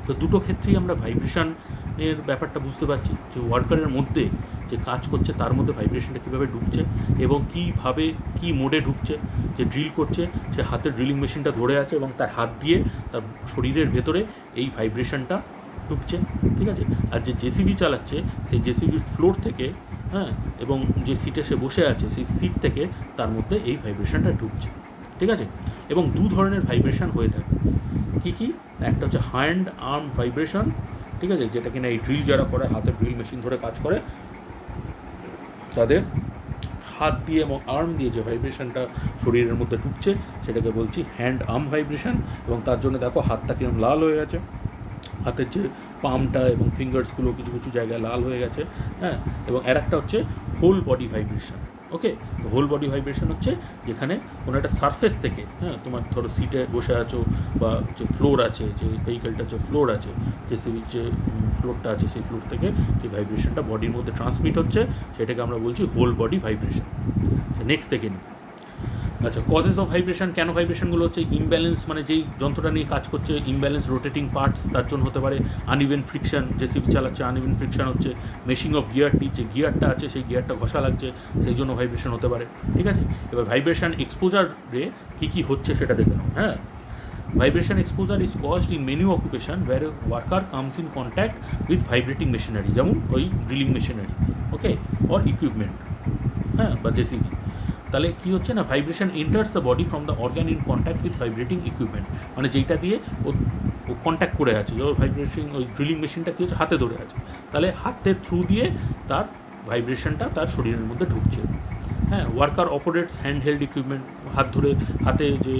তো দুটো ক্ষেত্রেই আমরা ভাইব্রেশনের ব্যাপারটা বুঝতে পারছি, যে ওয়ার্কারের মধ্যে যে কাজ করছে তার মধ্যে ভাইব্রেশনটা কীভাবে ঢুকছে এবং কীভাবে কী মোডে ঢুকছে। যে ড্রিল করছে সে হাতের ড্রিলিং মেশিনটা ধরে আছে এবং তার হাত দিয়ে তার শরীরের ভেতরে এই ভাইব্রেশনটা ঢুকছে। ঠিক আছে, আর যে জেসিবি চালাচ্ছে সেই জেসিবির ফ্লোর থেকে, হ্যাঁ, এবং যে সিটে সে বসে আছে সেই সিট থেকে তার মধ্যে এই ভাইব্রেশনটা ঢুকছে। ঠিক আছে, এবং দু ধরনের ভাইব্রেশন হয়ে থাকে। কী? একটা হচ্ছে হ্যান্ড আর্ম ভাইব্রেশন। ঠিক আছে, যেটা কিনা এই ড্রিল যারা করে, হাতের ড্রিল মেশিন ধরে কাজ করে, তাদের হাত দিয়ে এবং আর্ম দিয়ে যে ভাইব্রেশনটা শরীরের মধ্যে ঢুকছে সেটাকে বলছি হ্যান্ড আর্ম ভাইব্রেশন। এবং তার জন্য দেখো হাতটা কিরকম লাল হয়ে গেছে, হাতের যে পামটা এবং ফিঙ্গার্সগুলো কিছু কিছু জায়গায় লাল হয়ে গেছে। হ্যাঁ, এবং আর একটা হচ্ছে হোল বডি ভাইব্রেশন। ওকে, তো হোল বডি ভাইব্রেশন হচ্ছে যেখানে কোনো একটা সারফেস থেকে, হ্যাঁ, তোমার ধরো সিটে বসে আছো বা যে ফ্লোর আছে, যে ভেহিকেলটার যে ফ্লোর আছে, জেসিবির যে ফ্লোরটা আছে, সেই ফ্লোর থেকে যে ভাইব্রেশনটা বডির মধ্যে ট্রান্সমিট হচ্ছে সেটাকে আমরা বলছি হোল বডি ভাইব্রেশন। নেক্সট দেখে নিই। আচ্ছা, কজেস অফ ভাইব্রেশন, কেন ভাইব্রেশনগুলো হচ্ছে? ইমব্যালেন্স, মানে যেই যন্ত্রটা নিয়ে কাজ করছে, ইমব্যালেন্স রোটেটিং পার্টস, তার জন্য হতে পারে। আনইভেন ফ্রিকশন, জেসিবি চালাচ্ছে, আনইভেন ফ্রিকশন হচ্ছে। মেশিং অফ গিয়ারটি, যে গিয়ারটা আছে সেই গিয়ারটা ঘষা লাগছে, সেই জন্য ভাইব্রেশন হতে পারে। ঠিক আছে, এবার ভাইব্রেশন এক্সপোজারে কী হচ্ছে সেটা দেখে নাও। হ্যাঁ, vibration exposure is caused in many occupation where a worker comes in contact with vibrating machinery, যেমন ওই drilling machinery, okay, or equipment, হ্যাঁ, বা জেসিবি। তাহলে কী হচ্ছে না, vibration enters the body from the organ in contact with vibrating equipment, মানে যেইটা দিয়ে ও কন্ট্যাক্ট করে আছে, যে ভাইব্রেশন, ওই ড্রিলিং মেশিনটা কী হচ্ছে, হাতে ধরে আছে, তাহলে হাতের থ্রু দিয়ে তার ভাইব্রেশনটা তার শরীরের মধ্যে ঢুকছে। হ্যাঁ, worker operates hand held equipment, হাতে যে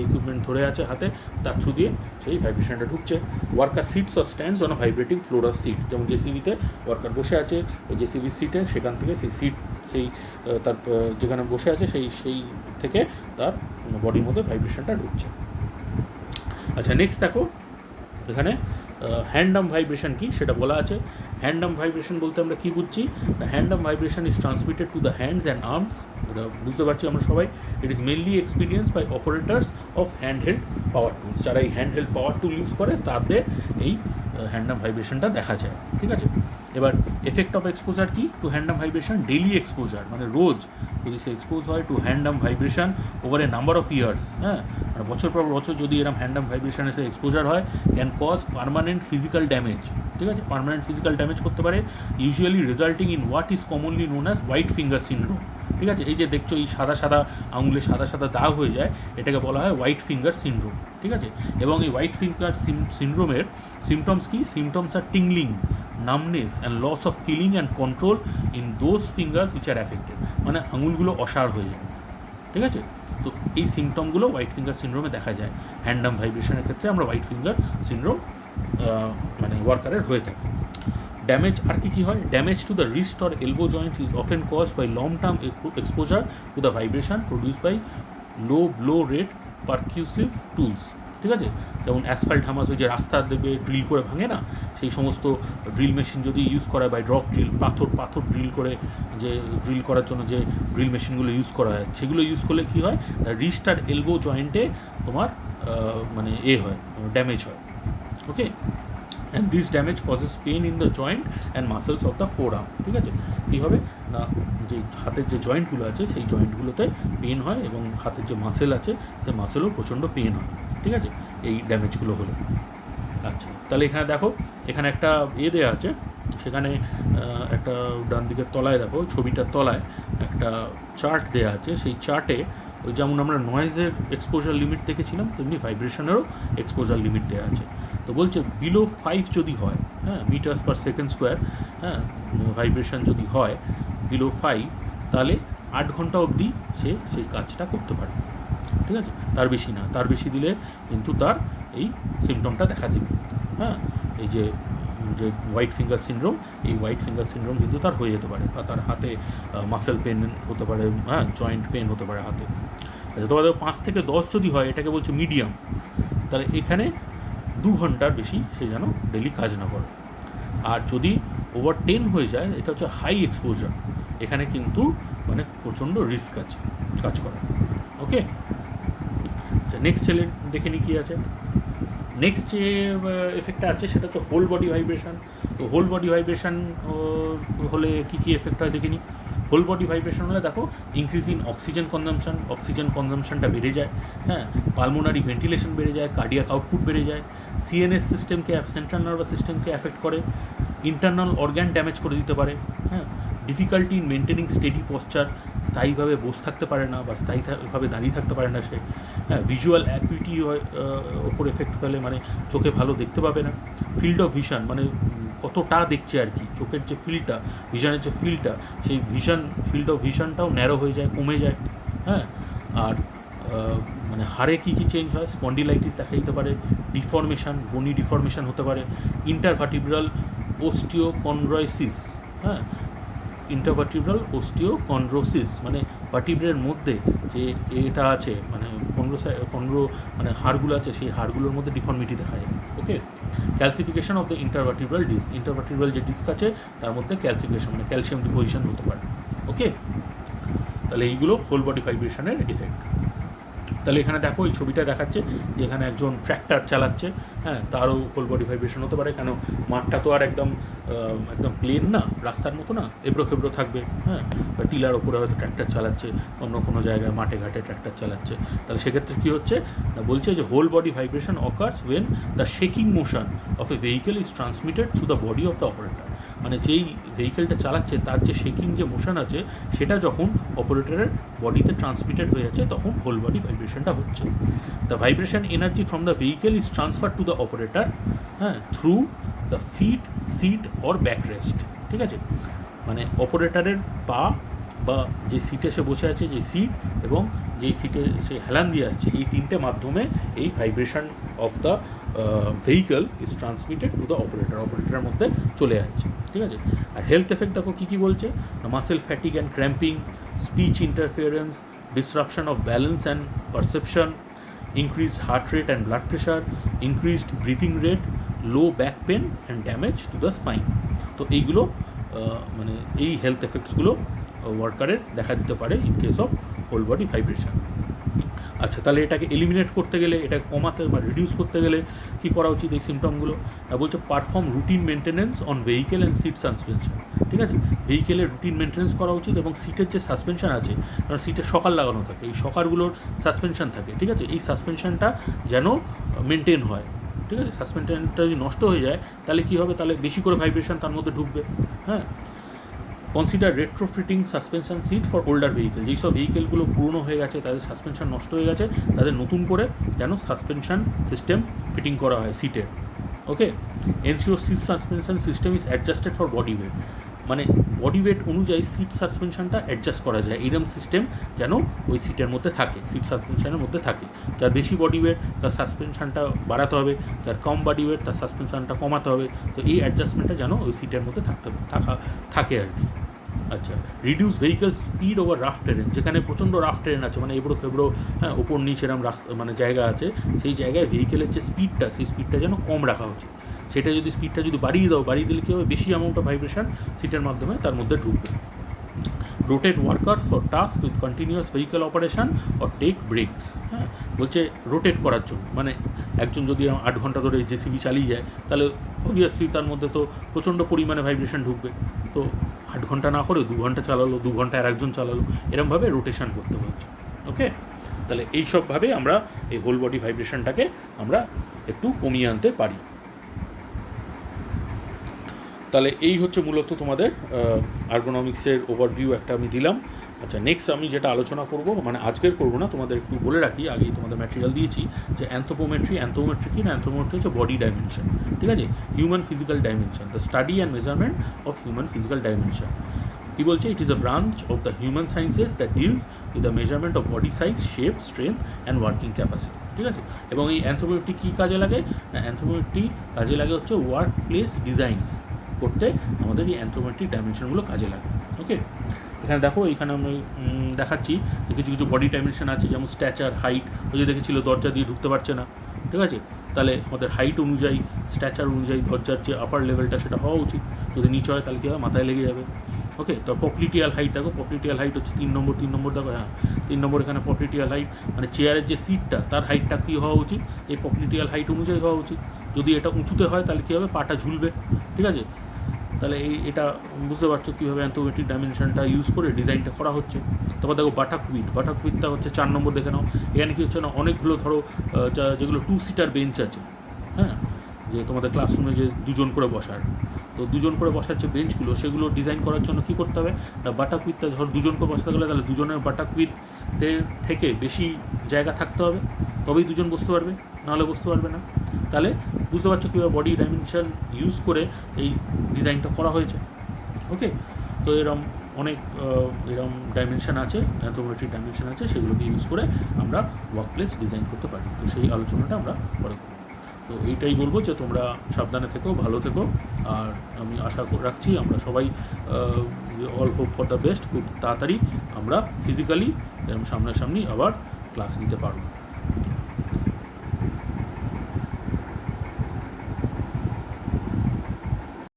ইকুইপমেন্ট ধরে আছে হাতে, তার থ্রু দিয়ে সেই ভাইব্রেশনটা ঢুকছে। Worker sits or stands on a vibrating floor or seat, যেমন জেসিবিতে ওয়ার্কার বসে আছে ওই জেসিবির সিটে, সেখান থেকে সেই তার যেখানে বসে আছে সেই থেকে তার বডির মধ্যে ভাইব্রেশনটা ঢুকছে। আচ্ছা, নেক্সট দেখো এখানে হ্যান্ড আর্ম ভাইব্রেশন কি সেটা বলা আছে। হ্যান্ডাম ভাইব্রেশন বলতে আমরা কী বুঝছি? The hand arm vibration is transmitted to the hands and arms, এটা বুঝতে পারছি আমরা সবাই। It is mainly experience by operators of handheld power tools, যারা এই হ্যান্ডহেল্ড পাওয়ার টুল ইউজ করে তাদের এই হ্যান্ডাম ভাইব্রেশনটা দেখা যায়, ঠিক আছে। এবার এফেক্ট অফ এক্সপোজার কি to hand arm vibration? Daily exposure, মানে রোজ যদি সে এক্সপোজ হয় to hand arm vibration over a number of years, হ্যাঁ, মানে বছর পর বছর যদি এরকম হ্যান্ডাম ভাইব্রেশনে সে এক্সপোজার হয়, can cause permanent physical damage, ঠিক আছে, পার্মানেন্ট ফিজিক্যাল ড্যামেজ করতে পারে, usually resulting in what is commonly known as white finger syndrome, ঠিক আছে। এই যে দেখছো এই সাদা সাদা আঙুলে সাদা সাদা দাগ হয়ে যায়, এটাকে বলা হয় হোয়াইট ফিঙ্গার সিনড্রোম, ঠিক আছে। এবং এই হোয়াইট ফিঙ্গার সিনড্রোমের সিমটমস কি? Symptoms are tingling, numbness and loss of feeling and control in those fingers which are affected, মানে আঙুলগুলো অসাড় হয়ে যায়, ঠিক আছে। তো এই সিমটমগুলো হোয়াইট ফিঙ্গার সিনড্রোমে দেখা যায়। হ্যান্ডাম ভাইব্রেশনের ক্ষেত্রে আমরা হোয়াইট ফিঙ্গার সিনড্রোম মানে ওয়ার্কারের হয়ে থাকে। ড্যামেজ আর কী হয়? Damage to the wrist or elbow joint is often cause by long term exposure to the vibration produce by low blow rate percussive tools, ঠিক আছে। যেমন অ্যাসফাল্ট হামাস, ওই যে রাস্তা দেবে ড্রিল করে ভাঙে না, সেই সমস্ত ড্রিল মেশিন যদি ইউজ করা হয়, বাই রক ড্রিল, পাথর ড্রিল করে, যে ড্রিল করার জন্য যে ড্রিল মেশিনগুলো ইউজ করা হয়, সেগুলো ইউজ করলে কী হয়? রিস্ট আর এলবো জয়েন্টে তোমার মানে হয়, ড্যামেজ হয়, okay. And this damage causes pain in the joint and muscles of the forearm, ঠিক আছে। কী হবে না, যে হাতের যে জয়েন্টগুলো আছে সেই জয়েন্টগুলোতে পেন হয়, এবং হাতের যে মাসেল আছে সেই মাসেলও প্রচণ্ড পেন হয়, ঠিক আছে, এই ড্যামেজগুলো হলে। আচ্ছা, তাহলে এখানে দেখো, এখানে একটা দেওয়া আছে, সেখানে একটা ডান দিকের তলায় দেখো, ছবিটার তলায় একটা চার্ট দেওয়া আছে। সেই চার্টে ওই যেমন আমরা নয়েজের এক্সপোজার লিমিট দেখেছিলাম, তেমনি ভাইব্রেশনেরও এক্সপোজার লিমিট দেওয়া আছে। তো বলছে বিলো 5 যদি হয়, হ্যাঁ, মিটার্স পার সেকেন্ড স্কোয়ার, হ্যাঁ, ভাইব্রেশন যদি হয় বিলো 5, তাহলে 8 ঘন্টা অবধি সে সেই কাজটা করতে পারে, ঠিক আছে। তার বেশি না, তার বেশি দিলে কিন্তু তার এই সিমটমটা দেখা দেবে, হ্যাঁ। এই যে হোয়াইট ফিঙ্গার সিনড্রোম, এই হোয়াইট ফিঙ্গার সিনড্রোম কিন্তু তার হয়ে যেতে পারে, বা তার হাতে মাসেল পেন হতে পারে, হ্যাঁ, জয়েন্ট পেন হতে পারে হাতে। আচ্ছা, তোমাদের 5 থেকে 10 যদি হয়, এটাকে বলছে মিডিয়াম, তাহলে এখানে 2 ঘন্টার বেশি সে যেন ডেলি কাজ না করে। আর যদি ওভার 10 হয়ে যায়, এটা হচ্ছে হাই এক্সপোজার, এখানে কিন্তু মানে প্রচণ্ড রিস্ক আছে কাজ করা, ওকে। আচ্ছা, নেক্সট ছেলে দেখে নি কী আছে। নেক্সট যে এফেক্টটা আছে সেটা হচ্ছে হোল বডি ভাইব্রেশন। তো হোল বডি ভাইব্রেশন হলে কী কী এফেক্ট হয় দেখে নিই। হোল বডি ভাইব্রেশন হলে দেখো, ইনক্রিজ ইন অক্সিজেন কনজামশনটা বেড়ে যায়, হ্যাঁ, পালমোনারি ভেন্টিলেশন বেড়ে যায়, কার্ডিয়াক আউটপুট বেড়ে যায়, সিএনএস সিস্টেমকে, সেন্ট্রাল নার্ভাস সিস্টেমকে অ্যাফেক্ট করে, ইন্টারনাল অর্গ্যান ড্যামেজ করে দিতে পারে, হ্যাঁ, difficulty in maintaining steady posture, স্থায়ীভাবে বসে থাকতে পারে না বা স্থায়ীভাবে দাঁড়িয়ে থাকতে পারে না সে, হ্যাঁ, ভিজুয়াল অ্যাকুইটি ওপর এফেক্ট ফেলে, মানে চোখে ভালো দেখতে পাবে না, ফিল্ড অফ ভিশন, মানে কতটা দেখছে আর কি, চোখের যে ফিল্ডটা, ভিশনের যে ফিল্ডটা, সেই ফিল্ড অফ ভিশনটাও ন্যারো হয়ে যায়, কমে যায়, হ্যাঁ। আর মানে হাড়ে কী কী চেঞ্জ হয়? স্পন্ডিলাইটিস দেখা দিতে পারে, ডিফর্মেশন, বনি ডিফর্মেশন হতে পারে, ইন্টারভার্টিব্রাল ওস্টিওকন্ড্রোসিস, হ্যাঁ, ইন্টারভার্টিব্রাল ওস্টিওকন্ড্রোসিস, মানে ভার্টিব্রের মধ্যে যে এটা আছে, মানে কন্ড্রো মানে হাড়গুলো আছে, সেই হাড়গুলোর মধ্যে ডিফর্মিটি দেখা যায়, ওকে। ক্যালসিফিকেশন অফ দ্য ইন্টারভার্টিব্রাল যে ডিস্ক আছে তার মধ্যে ক্যালসিফিকেশন, মানে ক্যালসিয়াম ডিপোজিশন হতে পারে, ওকে। তাহলে এইগুলো হোল বডি ভাইব্রেশনের এফেক্ট। তাহলে এখানে দেখো, এই ছবিটা দেখাচ্ছে যে এখানে একজন ট্র্যাক্টর চালাচ্ছে, হ্যাঁ, তারও হোল বডি ভাইব্রেশন হতে পারে, কেন মাঠটা তো আর একদম প্লেন না, রাস্তার মতো না, এবড়ো খেবড়ো থাকবে, হ্যাঁ, বা টিলার ওপরে হয়তো ট্র্যাক্টর চালাচ্ছে, অন্য কোনো জায়গায় মাঠে ঘাটে ট্র্যাক্টর চালাচ্ছে, তাহলে সেক্ষেত্রে কী হচ্ছে না, বলছে যে whole body vibration occurs when the shaking motion of a vehicle is transmitted through the body of the operator, মানে যেই ভেহিকেলটা চালাচ্ছে তার যে শেকিং যে মোশন আছে সেটা যখন অপারেটরের বডিতে ট্রান্সমিটেড হয়ে যাচ্ছে, তখন হোল বডি ভাইব্রেশনটা হচ্ছে। The vibration energy from the vehicle is transfer to the operator, হ্যাঁ, through the feet, seat or backrest, ঠিক আছে, মানে অপারেটরের পা বা যে সিটে সে বসে আছে, যে সিট এবং যেই সিটে সে হেলান দিয়ে আসছে, এই তিনটে মাধ্যমে এই vibration of the vehicle is transmitted to the অপারেটরের মধ্যে চলে যাচ্ছে, ঠিক আছে। আর হেলথ এফেক্ট দেখো কী কী বলছে, muscle fatigue and cramping, speech interference, disruption of balance and perception, increased heart rate and blood pressure, increased breathing rate, low back pain and damage to the spine. তো এইগুলো মানে এই হেলথ এফেক্টসগুলো ওয়ার্কারের দেখা দিতে পারে in case of whole body vibration. আচ্ছা, তাহলে এটাকে এলিমিনেট করতে গেলে, এটাকে কমাতে বা রিডিউস করতে গেলে কী করা উচিত এই সিমটমগুলো? বলছে perform routine maintenance on vehicle and sit suspension. ঠিক আছে, ভেহিকেলের রুটিন মেনটেন্যান্স করা উচিত, এবং সিটের যে সাসপেনশন আছে, কারণ সিটের সকাল লাগানো থাকে, এই সকালগুলোর সাসপেনশন থাকে, ঠিক আছে, এই সাসপেনশনটা যেন মেনটেন হয়। ঠিক আছে, সাসপেনশনটা যদি নষ্ট হয়ে যায় তাহলে কী হবে? তাহলে বেশি করে ভাইব্রেশন তার মধ্যে ঢুকবে। হ্যাঁ, consider retrofitting suspension seat for older vehicle. যেই সব ভেহিকেলগুলো পুরনো হয়ে গেছে, তাদের সাসপেনশন নষ্ট হয়ে গেছে, তাদের নতুন করে যেন সাসপেনশন সিস্টেম ফিটিং করা হয় সিটের। Okay, ensure seat suspension system is adjusted for body weight. মানে বডি ওয়েট অনুযায়ী সিট সাসপেনশনটা অ্যাডজাস্ট করা যায়, এরম সিস্টেম যেন ওই সিটের মধ্যে থাকে, সিট সাসপেনশনের মধ্যে থাকে। যার বেশি বডি ওয়েট তার সাসপেনশনটা বাড়াতে হবে, যার কম বডি ওয়েট তার সাসপেনশনটা কমাতে হবে। তো এই অ্যাডজাস্টমেন্টটা যেন ওই সিটের মধ্যে থাকে আর কি। আচ্ছা, reduce vehicle speed over rough train. যেখানে প্রচণ্ড রাফ ট্রেন আছে, মানে এবড়ো খেবড়ো, হ্যাঁ, ওপর নিচে এরম রাস্তা মানে জায়গা আছে, সেই জায়গায় ভেহিকেলের যে স্পিডটা, সেই স্পিডটা যেন কম রাখা উচিত। সেটা যদি স্পিডটা যদি বাড়িয়ে দিলে কী হবে? বেশি অ্যামাউন্ট অফ ভাইব্রেশন সিটের মাধ্যমে তার মধ্যে ঢুকবে। Rotate worker for task with continuous vehicle operation or take breaks. হ্যাঁ, বলছে রোটেট করার জন্য, মানে একজন যদি 8 ঘন্টা ধরে জেসিবি চালিয়ে যায়, তাহলে অবভিয়াসলি তার মধ্যে তো প্রচণ্ড পরিমাণে ভাইব্রেশন ঢুকবে। তো 8 ঘন্টা না করে 2 ঘন্টা চালালো, 2 ঘন্টা আর একজন চালালো, এরমভাবে রোটেশন করতে বলছে। ওকে, তাহলে এইসবভাবে আমরা এই হোল বডি ভাইব্রেশনটাকে আমরা একটু কমিয়ে আনতে পারি। তাহলে এই হচ্ছে মূলত তোমাদের আর্গোনমিক্সের ওভারভিউ একটা আমি দিলাম। আচ্ছা, নেক্সট আমি যেটা আলোচনা করব, মানে আজকের করবো না, তোমাদের একটু বলে রাখি, আগেই তোমাদের ম্যাটেরিয়াল দিয়েছি, যে অ্যানথ্রোপোমেট্রি কি না, অ্যানথ্রোপোমেট্রি হচ্ছে বডি ডাইমেনশন। ঠিক আছে, human physical dimension, the study and measurement of human physical dimension. কি বলছে? It is a branch of the human sciences that deals with the measurement of body size, shape, strength and working capacity. ঠিক আছে, এবং এই anthropometry কী কাজে লাগে? Anthropometry কাজে লাগে হচ্ছে ওয়ার্ক প্লেস ডিজাইন করতে আমাদের এই অ্যানথ্রোপোমেট্রিক ডাইমেনশনগুলো কাজে লাগে। ওকে, এখানে দেখো, এখানে আমি দেখাচ্ছি কিছু কিছু বডি ডাইমেনশন আছে, যেমন স্ট্যাচার, হাইট। ওই যে দেখেছিল দরজা দিয়ে ঢুকতে পারছে না, ঠিক আছে, তাহলে আমাদের হাইট অনুযায়ী, স্ট্যাচার অনুযায়ী দরজার যে আপার লেভেলটা সেটা হওয়া উচিত। যদি নিচে হয় তাহলে কী হবে? মাথায় লেগে যাবে। ওকে, তো পপ্লিটিয়াল হাইট দেখো, পপ্লিটিয়াল হাইট হচ্ছে 3 নম্বর দেখো, হ্যাঁ 3 নম্বর এখানে পপ্লিটিয়াল হাইট, মানে চেয়ারের যে সিটটা তার হাইটটা কী হওয়া উচিত? এই পপ্লিটিয়াল হাইট অনুযায়ী হওয়া উচিত। যদি এটা উঁচুতে হয় তাহলে কী হবে? পাটা ঝুলবে। ঠিক আছে, তাহলে এটা বুঝতে পারছো কীভাবে অ্যানথ্রোপোমেট্রিক ডাইমেনশনটা ইউজ করে ডিজাইনটা করা হচ্ছে। তারপর দেখো বাটাক উইডটা হচ্ছে 4 নম্বর, দেখে নাও। এখানে কী হচ্ছে না, অনেকগুলো ধরো যেগুলো 2 সিটার বেঞ্চ আছে, হ্যাঁ, যে তোমাদের ক্লাসরুমে যে 2 জন করে বসার, তো 2 জন করে বসার যে বেঞ্চগুলো, সেগুলো ডিজাইন করার জন্য কী করতে হবে না, বাটাক উইডটা ধরো 2 জন করে বসাতে গেলে তাহলে 2 জনের বাটাক উইডের থেকে বেশি জায়গা থাকতে হবে, তবেই 2 জন বসতে পারবে, নাহলে বসতে পারবে না। তাহলে বুঝতে পারছো কীভাবে বডি ডাইমেনশন ইউজ করে এই ডিজাইনটা করা হয়েছে। ওকে, তো অনেক এরম ডাইমেনশন আছে, অ্যানথ্রোপোমেট্রিক ডাইমেনশন আছে, সেগুলোকে ইউজ করে আমরা ওয়ার্ক প্লেস ডিজাইন করতে পারি। তো সেই আলোচনাটা আমরা পরে করব। তো এইটাই বলবো যে তোমরা সাবধানে থেকো, ভালো থেকো, আর আমি আশা রাখছি আমরা সবাই all hope for the best, খুব তাড়াতাড়ি আমরা ফিজিক্যালি এরকম সামনাসামনি আবার ক্লাস নিতে পারবো।